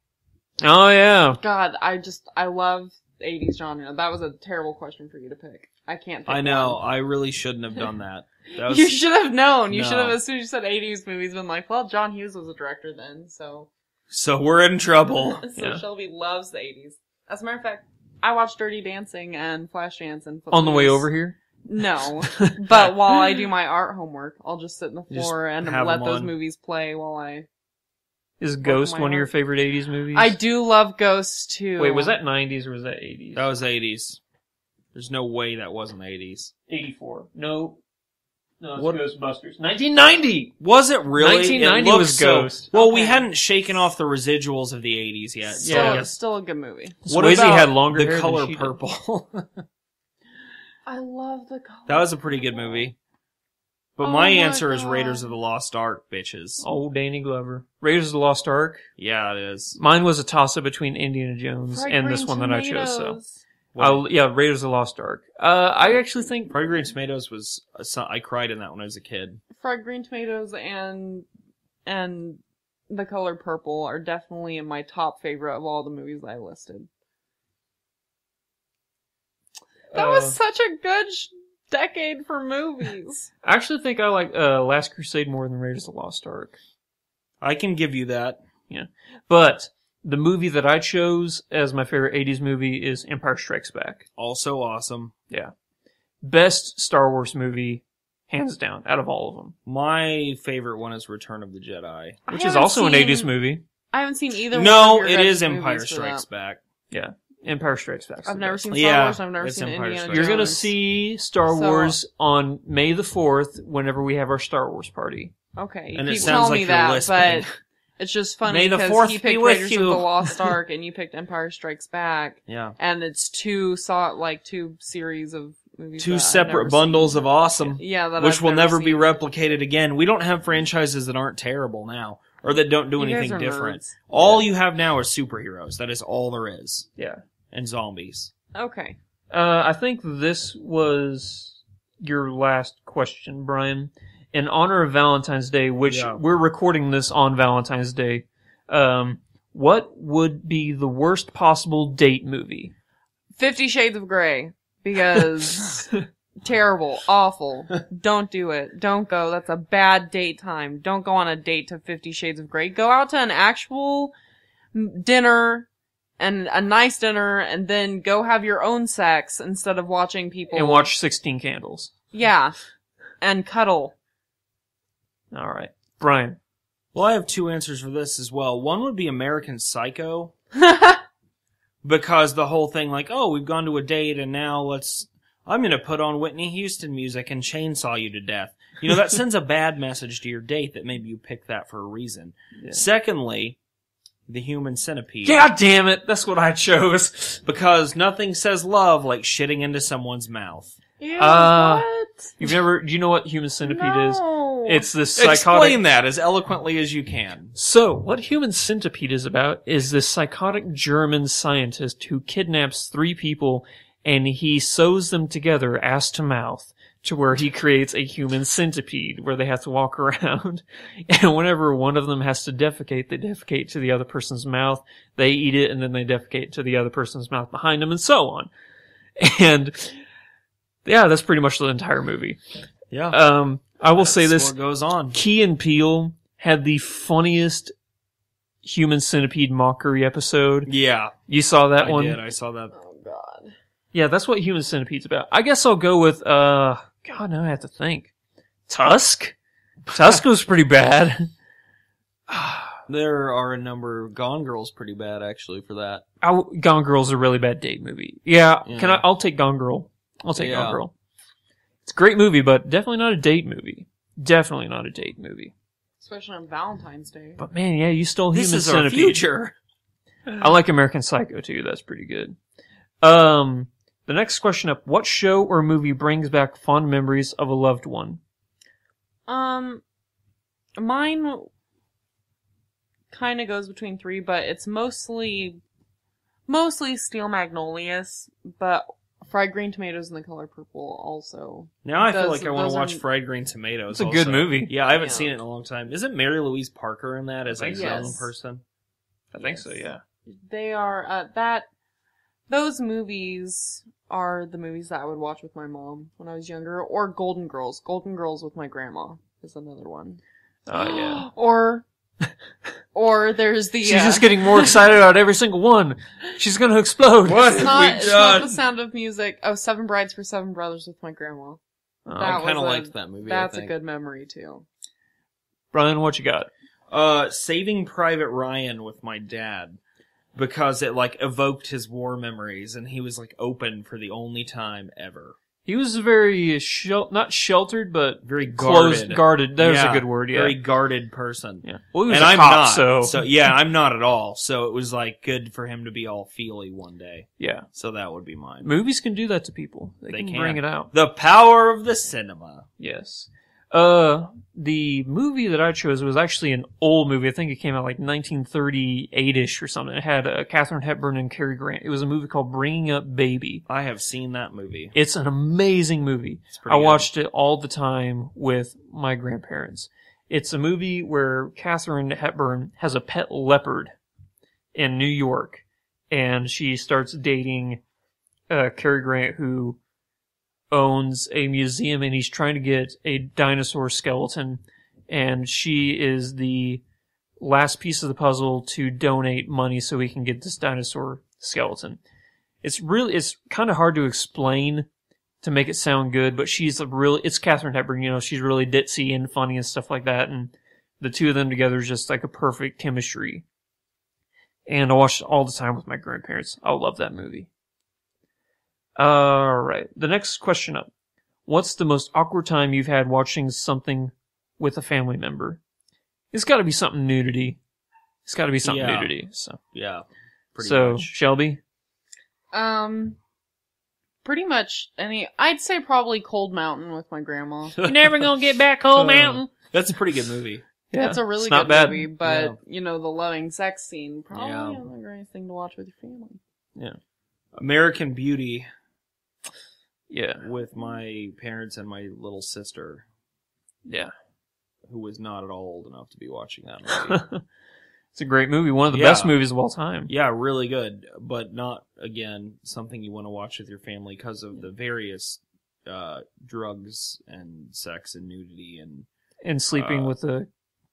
Speaker 2: Oh, yeah.
Speaker 3: God, I love 80s genre. That was a terrible question for you to pick. I can't pick
Speaker 4: I know.
Speaker 3: one.
Speaker 4: I really shouldn't have done that. That was,
Speaker 3: You should have known. You
Speaker 4: No.
Speaker 3: should have, as soon as you said 80s movies, been like, well, John Hughes was a director then, so.
Speaker 4: so we're in trouble.
Speaker 3: So
Speaker 2: Yeah.
Speaker 3: Shelby loves the 80s. As a matter of fact, I watched Dirty Dancing and Flashdance and
Speaker 2: On the way
Speaker 3: Footloose.
Speaker 2: over here?
Speaker 3: No. But while I do my art homework, I'll just sit on the
Speaker 4: Just
Speaker 3: floor and
Speaker 4: have
Speaker 3: let
Speaker 4: them
Speaker 3: those
Speaker 4: on.
Speaker 3: movies play while I...
Speaker 2: Is Ghost
Speaker 3: my
Speaker 2: one of your
Speaker 3: heart.
Speaker 2: favorite 80s movies?
Speaker 3: I do love Ghosts too.
Speaker 2: Wait, was that 90s or was that 80s?
Speaker 4: That was 80s. There's no way that wasn't 80s.
Speaker 2: 84. No. No, it's
Speaker 4: What-
Speaker 2: Ghostbusters. 1990!
Speaker 4: Was it really?
Speaker 2: 1990
Speaker 4: It looked
Speaker 2: was
Speaker 4: so-
Speaker 2: Ghost.
Speaker 4: Well, we
Speaker 3: Okay.
Speaker 4: hadn't shaken off the residuals of the 80s yet. So
Speaker 3: Still,
Speaker 4: I guess-
Speaker 3: still a good movie.
Speaker 4: What
Speaker 2: Swayze
Speaker 4: about
Speaker 2: had longer hair
Speaker 4: the
Speaker 2: than
Speaker 4: color
Speaker 2: she did.
Speaker 4: purple?
Speaker 3: I love the color.
Speaker 4: That was a pretty good movie. But
Speaker 3: Oh
Speaker 4: my
Speaker 3: my
Speaker 4: answer is
Speaker 3: God.
Speaker 4: Raiders of the Lost Ark, bitches.
Speaker 2: Oh, Danny Glover. Raiders of the Lost Ark.
Speaker 4: Yeah, it is.
Speaker 2: Mine was a toss-up between Indiana Jones
Speaker 3: Fried
Speaker 2: and
Speaker 3: green
Speaker 2: this one that I chose, so.
Speaker 3: tomatoes.
Speaker 2: Yeah, Raiders of the Lost Ark. I actually think...
Speaker 4: Fried Green Tomatoes was... I cried in that when I was a kid.
Speaker 3: Fried green tomatoes and the color purple are definitely in my top favorite of all the movies I listed. That was such a good decade for movies.
Speaker 2: I actually think I like Last Crusade more than Raiders of the Lost Ark.
Speaker 4: I can give you that.
Speaker 2: But the movie that I chose as my favorite 80s movie is Empire Strikes Back.
Speaker 4: Also awesome.
Speaker 2: Yeah. Best Star Wars movie, hands down, out of all of them.
Speaker 4: My favorite one is Return of the Jedi.
Speaker 2: Which is also an 80s movie.
Speaker 3: I haven't seen either
Speaker 4: No,
Speaker 3: one of your
Speaker 4: it
Speaker 3: guys'
Speaker 4: is Empire
Speaker 3: movies for
Speaker 4: Strikes
Speaker 3: that.
Speaker 4: Back.
Speaker 2: Yeah. Empire Strikes Back.
Speaker 3: I've never seen Star
Speaker 4: Yeah,
Speaker 3: Wars, I've never
Speaker 4: it's
Speaker 3: seen
Speaker 4: Empire
Speaker 3: Indiana
Speaker 4: Strikes
Speaker 3: Jones.
Speaker 2: You're gonna see Star
Speaker 3: So-
Speaker 2: Wars on May the 4th whenever we have our Star Wars party.
Speaker 3: Okay,
Speaker 4: And
Speaker 3: you
Speaker 4: it
Speaker 3: keep
Speaker 4: sounds
Speaker 3: telling
Speaker 4: like
Speaker 3: me
Speaker 4: you're
Speaker 3: that,
Speaker 4: lisping.
Speaker 3: but it's just funny
Speaker 4: May the
Speaker 3: because
Speaker 4: 4th
Speaker 3: he
Speaker 4: be
Speaker 3: picked
Speaker 4: with
Speaker 3: Raiders
Speaker 4: you.
Speaker 3: of the Lost Ark and you picked Empire Strikes Back,
Speaker 4: Yeah.
Speaker 3: and it's two series of movies.
Speaker 4: Two
Speaker 3: that I've
Speaker 4: separate
Speaker 3: never
Speaker 4: bundles of awesome.
Speaker 3: seen. Yeah, that
Speaker 4: Which
Speaker 3: I've
Speaker 4: will never
Speaker 3: seen.
Speaker 4: be replicated again. We don't have franchises that aren't terrible now. Or that don't do
Speaker 3: You guys
Speaker 4: anything
Speaker 3: are
Speaker 4: different.
Speaker 3: nerds.
Speaker 4: All you have now are superheroes. That is all there is.
Speaker 2: Yeah.
Speaker 4: And zombies.
Speaker 3: Okay.
Speaker 2: I think this was your last question, Brian. In honor of Valentine's Day, which
Speaker 4: Yeah.
Speaker 2: we're recording this on Valentine's Day, what would be the worst possible date movie?
Speaker 3: 50 Shades of Grey. Because terrible, awful. Don't do it. Don't go. That's a bad date time. Don't go on a date to 50 Shades of Grey. Go out to an actual dinner and a nice dinner and then go have your own sex instead of watching people.
Speaker 2: And watch 16 Candles.
Speaker 3: Yeah. And cuddle.
Speaker 2: All right. Brian.
Speaker 4: Well, I have two answers for this as well. One would be American Psycho. Because the whole thing, like, oh, we've gone to a date and now I'm gonna put on Whitney Houston music and chainsaw you to death. You know, that sends a bad message to your date that maybe you picked that for a reason.
Speaker 2: Yeah.
Speaker 4: Secondly, the Human Centipede.
Speaker 2: God damn it! That's what I chose.
Speaker 4: Because nothing says love like shitting into someone's mouth.
Speaker 3: Ew,
Speaker 2: Uh,
Speaker 3: what?
Speaker 2: Do you know what Human Centipede is?
Speaker 3: No.
Speaker 2: It's this psychotic...
Speaker 4: Explain that as eloquently as you can.
Speaker 2: So, what Human Centipede is about is this psychotic German scientist who kidnaps 3 people and he sews them together ass to mouth to where he creates a human centipede where they have to walk around. And whenever one of them has to defecate, they defecate to the other person's mouth, they eat it, and then they defecate to the other person's mouth behind them, and so on. And yeah, that's pretty much the entire movie.
Speaker 4: Yeah.
Speaker 2: I will say
Speaker 4: That's
Speaker 2: this.
Speaker 4: what goes on.
Speaker 2: Key and Peele had the funniest Human Centipede mockery episode.
Speaker 4: Yeah.
Speaker 2: You saw that one?
Speaker 4: I did. I saw that.
Speaker 3: Oh, God.
Speaker 2: Yeah, that's what Human Centipede's about. I guess I'll go with, God, now I have to think. Tusk? Tusk was pretty bad.
Speaker 4: There are a number of Gone Girl's pretty bad, actually, for that.
Speaker 2: Gone Girl's a really bad date movie. Yeah,
Speaker 4: Yeah.
Speaker 2: I'll take Gone Girl. I'll take
Speaker 4: Yeah.
Speaker 2: Gone Girl. It's a great movie, but definitely not a date movie. Definitely not a date movie.
Speaker 3: Especially on Valentine's Day.
Speaker 2: But man, yeah, you stole
Speaker 4: This
Speaker 2: Human
Speaker 4: is our
Speaker 2: Centipede.
Speaker 4: future.
Speaker 2: I like American Psycho too. That's pretty good. The next question up, what show or movie brings back fond memories of a loved one?
Speaker 3: Mine kind of goes between 3, but it's mostly Steel Magnolias, but Fried Green Tomatoes and The Color Purple also.
Speaker 4: Now I feel like I want to watch Fried Green Tomatoes.
Speaker 2: It's a good movie.
Speaker 4: Yeah, I haven't seen it in a long time. Isn't Mary Louise Parker in that as a young person?
Speaker 2: I think so, yeah.
Speaker 3: They are, those movies are the movies that I would watch with my mom when I was younger, or Golden Girls. Golden Girls with my grandma is another one.
Speaker 2: Oh, yeah.
Speaker 3: Or there's the...
Speaker 2: She's just getting more excited about every single one. She's gonna explode.
Speaker 4: What
Speaker 3: It's not The Sound of Music. Oh, Seven Brides for Seven Brothers with my grandma.
Speaker 4: I kind of liked that movie.
Speaker 3: That's a good memory, too.
Speaker 2: Brian, what you got?
Speaker 4: Saving Private Ryan with my dad. Because it, evoked his war memories, and he was, open for the only time ever.
Speaker 2: He was very, not sheltered, but
Speaker 4: very
Speaker 2: guarded. That was a good word, yeah.
Speaker 4: Very guarded person.
Speaker 2: Yeah. Well, he was
Speaker 4: and
Speaker 2: a
Speaker 4: I'm
Speaker 2: cop,
Speaker 4: not.
Speaker 2: so...
Speaker 4: yeah, I'm not at all. So it was, good for him to be all feely one day.
Speaker 2: Yeah.
Speaker 4: So that would be mine.
Speaker 2: Movies can do that to people. They can bring it out.
Speaker 4: The power of the cinema.
Speaker 2: Yes. The movie that I chose was actually an old movie. I think it came out 1938-ish or something. It had Katharine Hepburn and Cary Grant. It was a movie called Bringing Up Baby.
Speaker 4: I have seen that movie.
Speaker 2: It's an amazing movie. I watched it all the time with my grandparents. It's a movie where Katharine Hepburn has a pet leopard in New York, and she starts dating Cary Grant, who owns a museum, and he's trying to get a dinosaur skeleton, and she is the last piece of the puzzle to donate money so he can get this dinosaur skeleton. It's kind of hard to explain to make it sound good, but it's Katharine Hepburn, she's really ditzy and funny and stuff like that, and the two of them together is just a perfect chemistry. And I watched it all the time with my grandparents. I love that movie. Alright, the next question up. What's the most awkward time you've had watching something with a family member? It's gotta be something nudity. It's gotta be something nudity, so.
Speaker 4: Yeah, pretty much.
Speaker 2: Shelby?
Speaker 3: Pretty much I'd say probably Cold Mountain with my grandma.
Speaker 2: You're never gonna get back Cold Mountain.
Speaker 4: That's a pretty good movie.
Speaker 3: Yeah, it's a really good movie, but, the loving sex scene, probably not the greatest thing to watch with your family.
Speaker 2: Yeah.
Speaker 4: American Beauty.
Speaker 2: Yeah.
Speaker 4: With my parents and my little sister.
Speaker 2: Yeah.
Speaker 4: Who was not at all old enough to be watching that movie.
Speaker 2: It's a great movie. One of the best movies of all time.
Speaker 4: Yeah, really good. But not, again, something you want to watch with your family because of the various drugs and sex and nudity
Speaker 2: and sleeping with a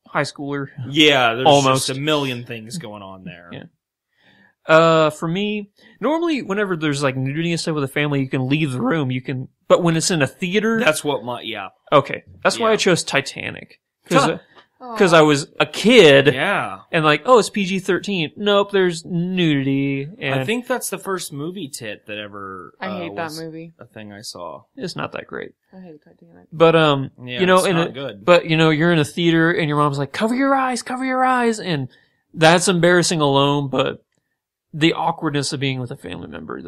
Speaker 2: high schooler.
Speaker 4: Yeah, there's
Speaker 2: almost
Speaker 4: just a million things going on there.
Speaker 2: Yeah. For me, normally whenever there's nudity and stuff with a family, you can leave the room. But when it's in a theater,
Speaker 4: that's what
Speaker 2: Okay, that's why I chose Titanic because I was a kid.
Speaker 4: Yeah,
Speaker 2: and it's PG-13. Nope, there's nudity. And
Speaker 4: I think that's the first movie tit that ever.
Speaker 3: I hate that movie.
Speaker 4: A thing I saw.
Speaker 2: It's not that great.
Speaker 3: I hate Titanic.
Speaker 2: But
Speaker 4: it's not good.
Speaker 2: But you're in a theater and your mom's like, cover your eyes, and that's embarrassing alone. But the awkwardness of being with a family member,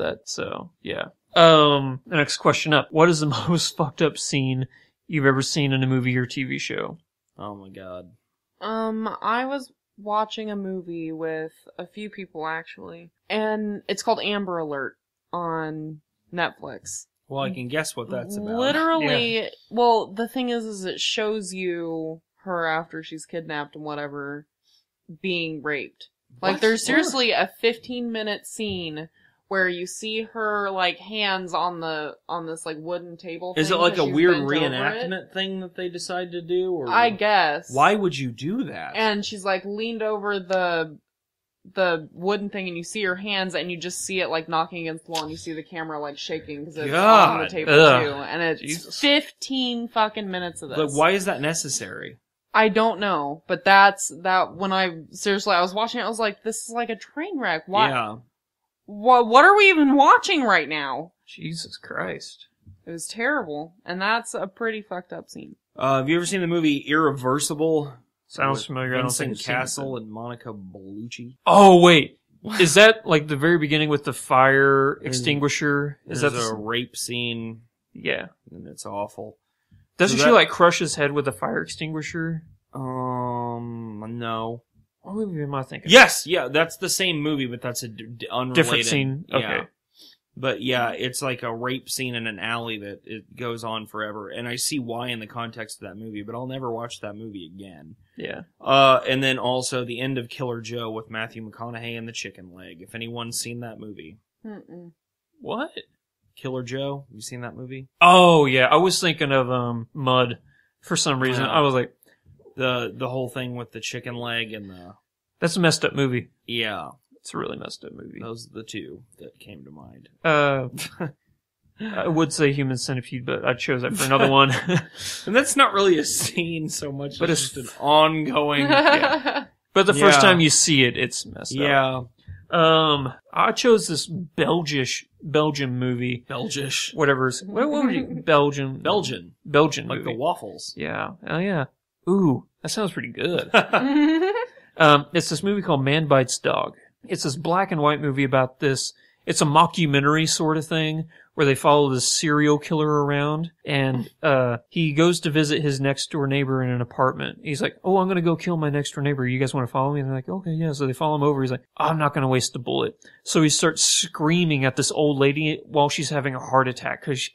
Speaker 2: yeah. The next question up. What is the most fucked up scene you've ever seen in a movie or TV show?
Speaker 4: Oh my god.
Speaker 3: I was watching a movie with a few people, actually. And it's called Amber Alert on Netflix.
Speaker 4: Well, I can guess what that's about.
Speaker 3: Literally, well, the thing is it shows you her after she's kidnapped and whatever, being raped. There's seriously a 15-minute scene where you see her, hands on this, wooden table thing.
Speaker 4: Is it a weird reenactment thing that they decide to do? Or
Speaker 3: I guess.
Speaker 4: Why would you do that?
Speaker 3: And she's, leaned over the wooden thing, and you see her hands, and you just see it, knocking against the wall, and you see the camera, shaking, because it's on the table, too. And it's 15 fucking minutes of this.
Speaker 4: Why is that necessary?
Speaker 3: I don't know, but that's when I was watching it, I was like, this is like a train wreck. Why?
Speaker 4: Yeah.
Speaker 3: What are we even watching right now?
Speaker 2: Jesus Christ.
Speaker 3: It was terrible, and that's a pretty fucked up scene.
Speaker 4: Have you ever seen the movie Irreversible?
Speaker 2: Sounds familiar.
Speaker 4: Vincent Cassel and Monica Bellucci.
Speaker 2: Oh, wait. Is that like the very beginning with the fire extinguisher? Is
Speaker 4: There's
Speaker 2: that
Speaker 4: a rape scene,
Speaker 2: yeah?
Speaker 4: and it's awful.
Speaker 2: Doesn't
Speaker 4: So
Speaker 2: she
Speaker 4: that-
Speaker 2: like crush his head with a fire extinguisher?
Speaker 4: No.
Speaker 2: What movie am I thinking?
Speaker 4: Yes, yeah, that's the same movie, but that's a unrelated.
Speaker 2: Different scene.
Speaker 4: Yeah.
Speaker 2: Okay.
Speaker 4: But yeah, it's like a rape scene in an alley that it goes on forever, and I see why in the context of that movie, but I'll never watch that movie again.
Speaker 2: Yeah.
Speaker 4: And then also the end of Killer Joe with Matthew McConaughey and the chicken leg. If anyone's seen that movie,
Speaker 3: Mm-mm.
Speaker 2: What?
Speaker 4: Killer Joe, you seen that movie?
Speaker 2: Oh yeah, I was thinking of Mud for some reason.
Speaker 4: Yeah.
Speaker 2: I was like,
Speaker 4: The whole thing with the chicken leg and the
Speaker 2: that's a messed up movie.
Speaker 4: yeah,
Speaker 2: It's a really messed up movie.
Speaker 4: those are the two that came to mind.
Speaker 2: I would say Human Centipede, but I chose that for another one.
Speaker 4: And that's not really a scene so much,
Speaker 2: But
Speaker 4: it's
Speaker 2: it's-
Speaker 4: just an ongoing.
Speaker 2: Yeah. But the first
Speaker 4: Yeah.
Speaker 2: time you see it, it's messed up.
Speaker 4: Yeah,
Speaker 2: I chose this Belgian movie.
Speaker 4: Belgish,
Speaker 2: Whatever's, what would you, Belgian
Speaker 4: Belgian,
Speaker 2: movie.
Speaker 4: like the waffles.
Speaker 2: Yeah. Oh yeah. Ooh, that sounds pretty good. It's this movie called Man Bites Dog. It's this black and white movie about this. It's a mockumentary sort of thing where they follow this serial killer around, and he goes to visit his next door neighbor in an apartment. He's like, "Oh, I'm gonna go kill my next door neighbor. You guys want to follow me?" And they're like, "Okay, yeah." So they follow him over. He's like, "I'm not gonna waste a bullet." So he starts screaming at this old lady while she's having a heart attack because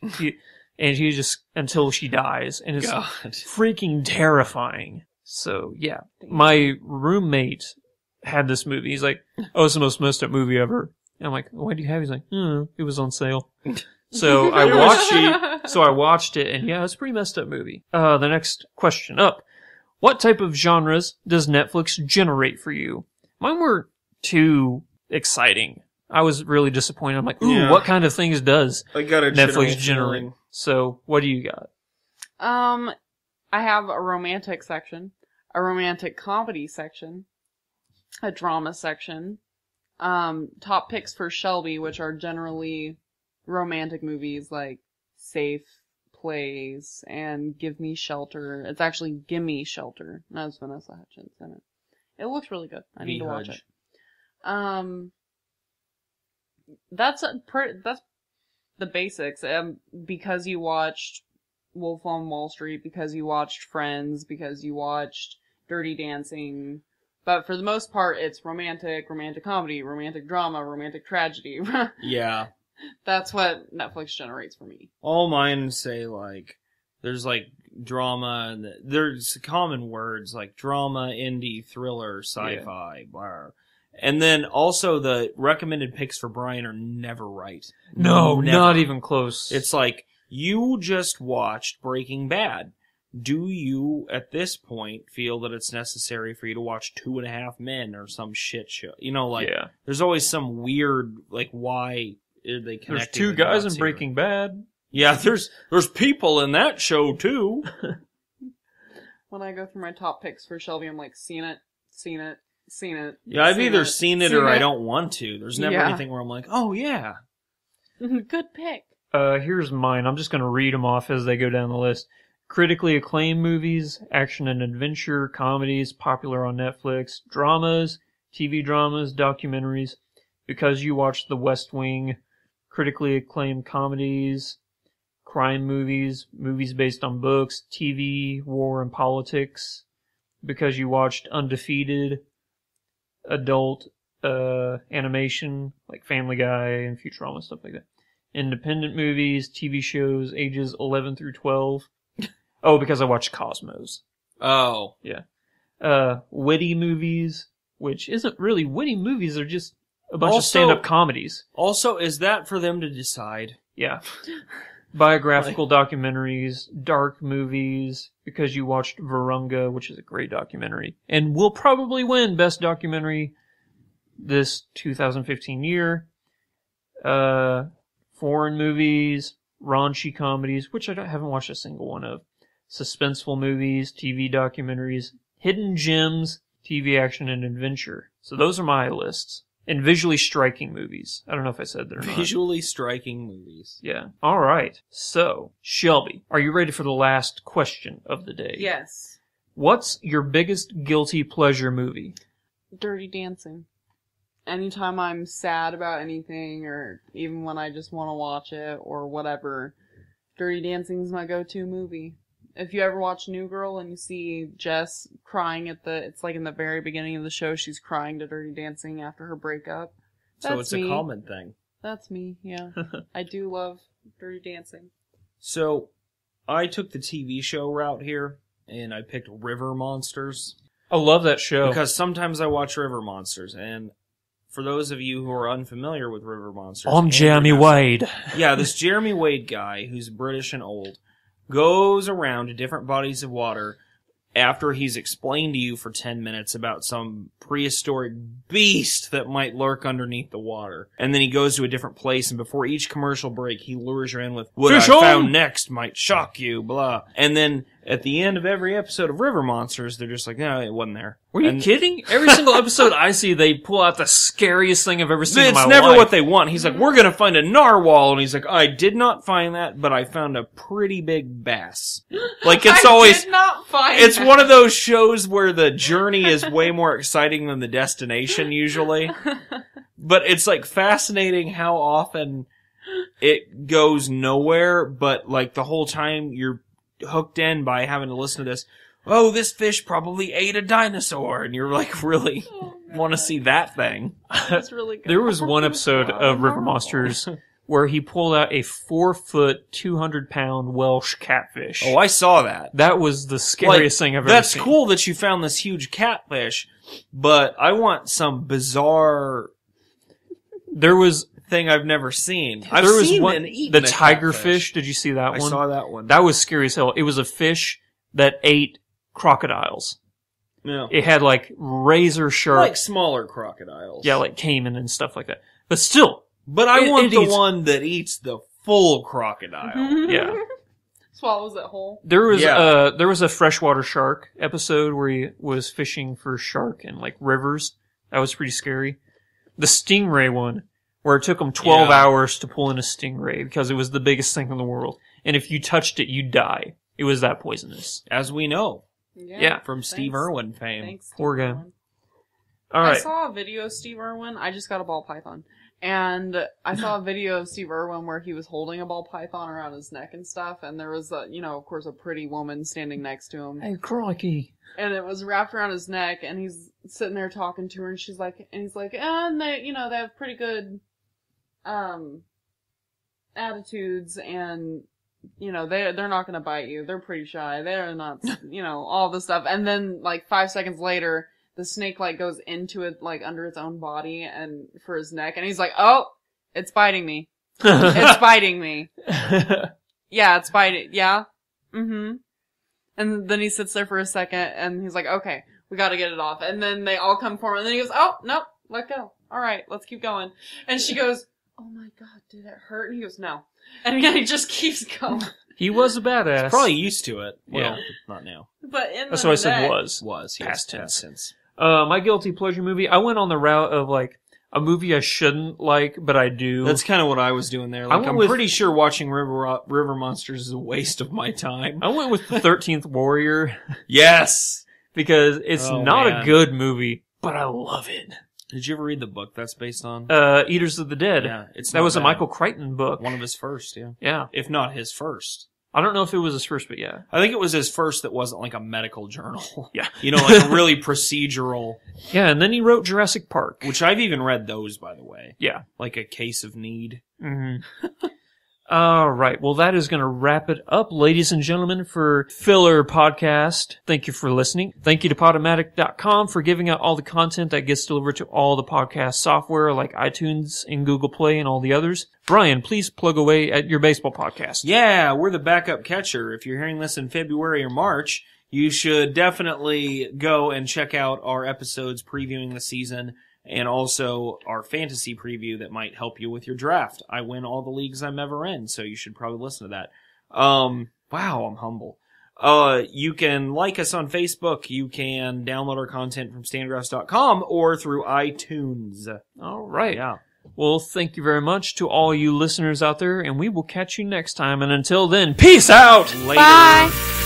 Speaker 2: he just until she dies, and it's
Speaker 4: God.
Speaker 2: freaking terrifying. So yeah, my roommate had this movie. He's like, "Oh, it's the most messed up movie ever." And I'm like, "Why do you have it?" He's like, "It was on sale." So I watched it, and yeah, it's a pretty messed up movie. The next question up: what type of genres does Netflix generate for you? Mine were too exciting. I was really disappointed. I'm like, "Ooh,
Speaker 4: Yeah.
Speaker 2: what kind of things does
Speaker 4: I got a
Speaker 2: Netflix generate?" So what do you got?
Speaker 3: I have a romantic section, a romantic comedy section, a drama section, top picks for Shelby, which are generally romantic movies like Safe Place and Give Me Shelter. It's actually Gimme Shelter. That's Vanessa Hudgens in it. It looks really good. I need to watch it. That's the basics. Because you watched Wolf on Wall Street, because you watched Friends, because you watched Dirty Dancing. But for the most part, it's romantic comedy, romantic drama, romantic tragedy.
Speaker 4: Yeah.
Speaker 3: That's what Netflix generates for me.
Speaker 4: All mine say like, there's like drama, and there's common words like drama, indie, thriller, sci-fi, blah. And then also the recommended picks for Brian are never right.
Speaker 2: No,
Speaker 4: Never.
Speaker 2: not even close.
Speaker 4: It's like, you just watched Breaking Bad. Do you, at this point, feel that it's necessary for you to watch 2.5 Men or some shit show? You know, like,
Speaker 2: yeah.
Speaker 4: there's always some weird, like, why are they connecting?
Speaker 2: There's two guys in Breaking Bad.
Speaker 4: Yeah, there's people in that show, too.
Speaker 3: When I go through my top picks for Shelby, I'm like, seen it.
Speaker 4: Yeah, I've either seen it or I don't want to. There's never
Speaker 3: Yeah.
Speaker 4: anything where I'm like, oh, yeah.
Speaker 3: Good pick.
Speaker 2: Here's mine. I'm just going to read them off as they go down the list. Critically acclaimed movies, action and adventure, comedies, popular on Netflix, dramas, TV dramas, documentaries, Because You Watched The West Wing, critically acclaimed comedies, crime movies, movies based on books, TV, war and politics, Because You Watched Undefeated, adult animation, like Family Guy and Futurama, stuff like that. Independent movies, TV shows, ages 11 through 12. Oh, because I watched Cosmos.
Speaker 4: Oh.
Speaker 2: Yeah. Witty movies, which isn't really witty movies, they're just a bunch of
Speaker 4: Also-
Speaker 2: stand-up comedies.
Speaker 4: Also, is that for them to decide?
Speaker 2: Yeah. Biographical documentaries, dark movies, Because You Watched Virunga, which is a great documentary, and will probably win Best Documentary this 2015 year. Foreign movies, raunchy comedies, which I haven't watched a single one of. Suspenseful movies, TV documentaries, hidden gems, TV action and adventure. So those are my lists. And visually striking movies. I don't know if I said that or not.
Speaker 4: Visually striking movies.
Speaker 2: Yeah. All right. So, Shelby, are you ready for the last question of the day?
Speaker 3: Yes.
Speaker 2: What's your biggest guilty pleasure movie?
Speaker 3: Dirty Dancing. anytime I'm sad about anything, or even when I just want to watch it, or whatever, Dirty Dancing's my go-to movie. If you ever watch New Girl and you see Jess crying it's like in the very beginning of the show, she's crying to Dirty Dancing after her breakup.
Speaker 4: So it's a common thing.
Speaker 3: That's me, yeah. I do love Dirty Dancing.
Speaker 4: So, I took the TV show route here, and I picked River Monsters.
Speaker 2: I love that show.
Speaker 4: Because sometimes I watch River Monsters, and for those of you who are unfamiliar with River Monsters...
Speaker 2: I'm Jeremy Wade.
Speaker 4: Yeah, this Jeremy Wade guy, who's British and old, goes around to different bodies of water after he's explained to you for 10 minutes about some prehistoric beast that might lurk underneath the water. And then he goes to a different place, and before each commercial break, he lures you in with, what
Speaker 2: Fish
Speaker 4: I
Speaker 2: on!
Speaker 4: found next might shock you, blah. And then at the end of every episode of River Monsters, they're just like, no, it wasn't there.
Speaker 2: Were you kidding? Every single episode I see, they pull out the scariest thing I've ever seen in my life.
Speaker 4: It's never what they want. He's like, we're gonna find a narwhal, and he's like, I did not find that, but I found a pretty big bass. Like, it's always...
Speaker 3: I did not find
Speaker 4: It's
Speaker 3: that.
Speaker 4: one of those shows where the journey is way more exciting than the destination, usually. But it's, like, fascinating how often it goes nowhere, but, like, the whole time you're hooked in by having to listen to this, oh, this fish probably ate a dinosaur, and you're, like, really want to see that thing.
Speaker 3: That's really good.
Speaker 2: There was one episode of River Monsters where he pulled out a 4-foot, 200-pound Welsh catfish.
Speaker 4: Oh, I saw that.
Speaker 2: That was the scariest thing I've ever
Speaker 4: That's
Speaker 2: seen.
Speaker 4: cool that you found this huge catfish, but I want some bizarre
Speaker 2: There was
Speaker 4: thing I've never seen. I've
Speaker 2: there was
Speaker 4: seen
Speaker 2: one,
Speaker 4: and eaten
Speaker 2: the
Speaker 4: a
Speaker 2: tiger
Speaker 4: catfish.
Speaker 2: fish. Did you see that
Speaker 4: I
Speaker 2: one?
Speaker 4: saw that one.
Speaker 2: That was scary as hell. It was a fish that ate crocodiles.
Speaker 4: Yeah.
Speaker 2: It had like razor sharp,
Speaker 4: Like smaller crocodiles.
Speaker 2: yeah, like caiman and stuff like that. But still,
Speaker 4: But I
Speaker 2: It-
Speaker 4: want
Speaker 2: it
Speaker 4: the
Speaker 2: eats-
Speaker 4: one that eats the full crocodile.
Speaker 2: yeah.
Speaker 3: Swallows it whole.
Speaker 2: There was
Speaker 4: Yeah.
Speaker 2: there was a freshwater shark episode where he was fishing for shark in like rivers. That was pretty scary. The stingray one, where it took him 12
Speaker 4: Yeah.
Speaker 2: hours to pull in a stingray because it was the biggest thing in the world. And if you touched it, you'd die. It was that poisonous.
Speaker 4: As we know
Speaker 2: Yeah.
Speaker 4: from Steve
Speaker 3: Thanks.
Speaker 4: Irwin fame.
Speaker 3: Thanks, Steve
Speaker 2: Poor guy.
Speaker 3: Irwin.
Speaker 2: All
Speaker 3: I
Speaker 2: right.
Speaker 3: saw a video of Steve Irwin. I just got a ball python. And I saw a video of Steve Irwin where he was holding a ball python around his neck and stuff. And there was, of course, a pretty woman standing next to him.
Speaker 2: Hey, crikey.
Speaker 3: And it was wrapped around his neck. And he's sitting there talking to her. And he's like, and they, they have pretty good, attitudes. And, they're not going to bite you. They're pretty shy. They're not, all this stuff. And then, 5 seconds later, the snake, goes into it, under its own body and for his neck. And he's like, oh, it's biting me. It's biting me. Yeah, it's biting. Yeah. Mm-hmm. And then he sits there for a second and he's like, okay, we gotta get it off. And then they all come forward and then he goes, oh, nope, let go. All right, let's keep going. And she goes, oh my God, did it hurt? And he goes, no. And yeah, he just keeps going.
Speaker 2: He was a badass.
Speaker 4: Probably used to it. Well,
Speaker 2: Yeah.
Speaker 4: not now.
Speaker 3: But in
Speaker 2: That's
Speaker 3: the
Speaker 2: what I said
Speaker 3: neck-
Speaker 2: was.
Speaker 4: Was. Yes,
Speaker 2: Past tense.
Speaker 4: tense.
Speaker 2: My guilty pleasure movie, I went on the route of a movie I shouldn't like, but I do.
Speaker 4: That's kind of what I was doing there.
Speaker 2: I went
Speaker 4: I'm
Speaker 2: with-
Speaker 4: pretty sure watching River Monsters is a waste of my time.
Speaker 2: I went with The 13th Warrior
Speaker 4: Yes!
Speaker 2: because it's
Speaker 4: Oh,
Speaker 2: not
Speaker 4: man.
Speaker 2: a good movie, but I love it.
Speaker 4: Did you ever read the book that's based on?
Speaker 2: Eaters of the Dead.
Speaker 4: Yeah, it's
Speaker 2: that
Speaker 4: not
Speaker 2: was a
Speaker 4: bad.
Speaker 2: Michael Crichton book.
Speaker 4: One of his first, yeah.
Speaker 2: Yeah.
Speaker 4: If not his first.
Speaker 2: I don't know if it was his first, but yeah.
Speaker 4: I think it was his first that wasn't like a medical journal.
Speaker 2: Yeah.
Speaker 4: Like a really procedural,
Speaker 2: Yeah, and then he wrote Jurassic Park.
Speaker 4: which I've even read those, by the way.
Speaker 2: Yeah.
Speaker 4: Like A Case of Need.
Speaker 2: Mm-hmm. All right. Well, that is going to wrap it up, ladies and gentlemen, for Filler Podcast. Thank you for listening. Thank you to Podomatic.com for giving out all the content that gets delivered to all the podcast software like iTunes and Google Play and all the others. Brian, please plug away at your baseball podcast.
Speaker 4: Yeah, we're the backup catcher. If you're hearing this in February or March, you should definitely go and check out our episodes previewing the season and also our fantasy preview that might help you with your draft. I win all the leagues I'm ever in, so you should probably listen to that. Wow, I'm humble. You can like us on Facebook. You can download our content from standgrass.com or through iTunes.
Speaker 2: All right.
Speaker 4: Yeah.
Speaker 2: Well, thank you very much to all you listeners out there, and we will catch you next time. And until then, peace out!
Speaker 4: Later.
Speaker 3: Bye.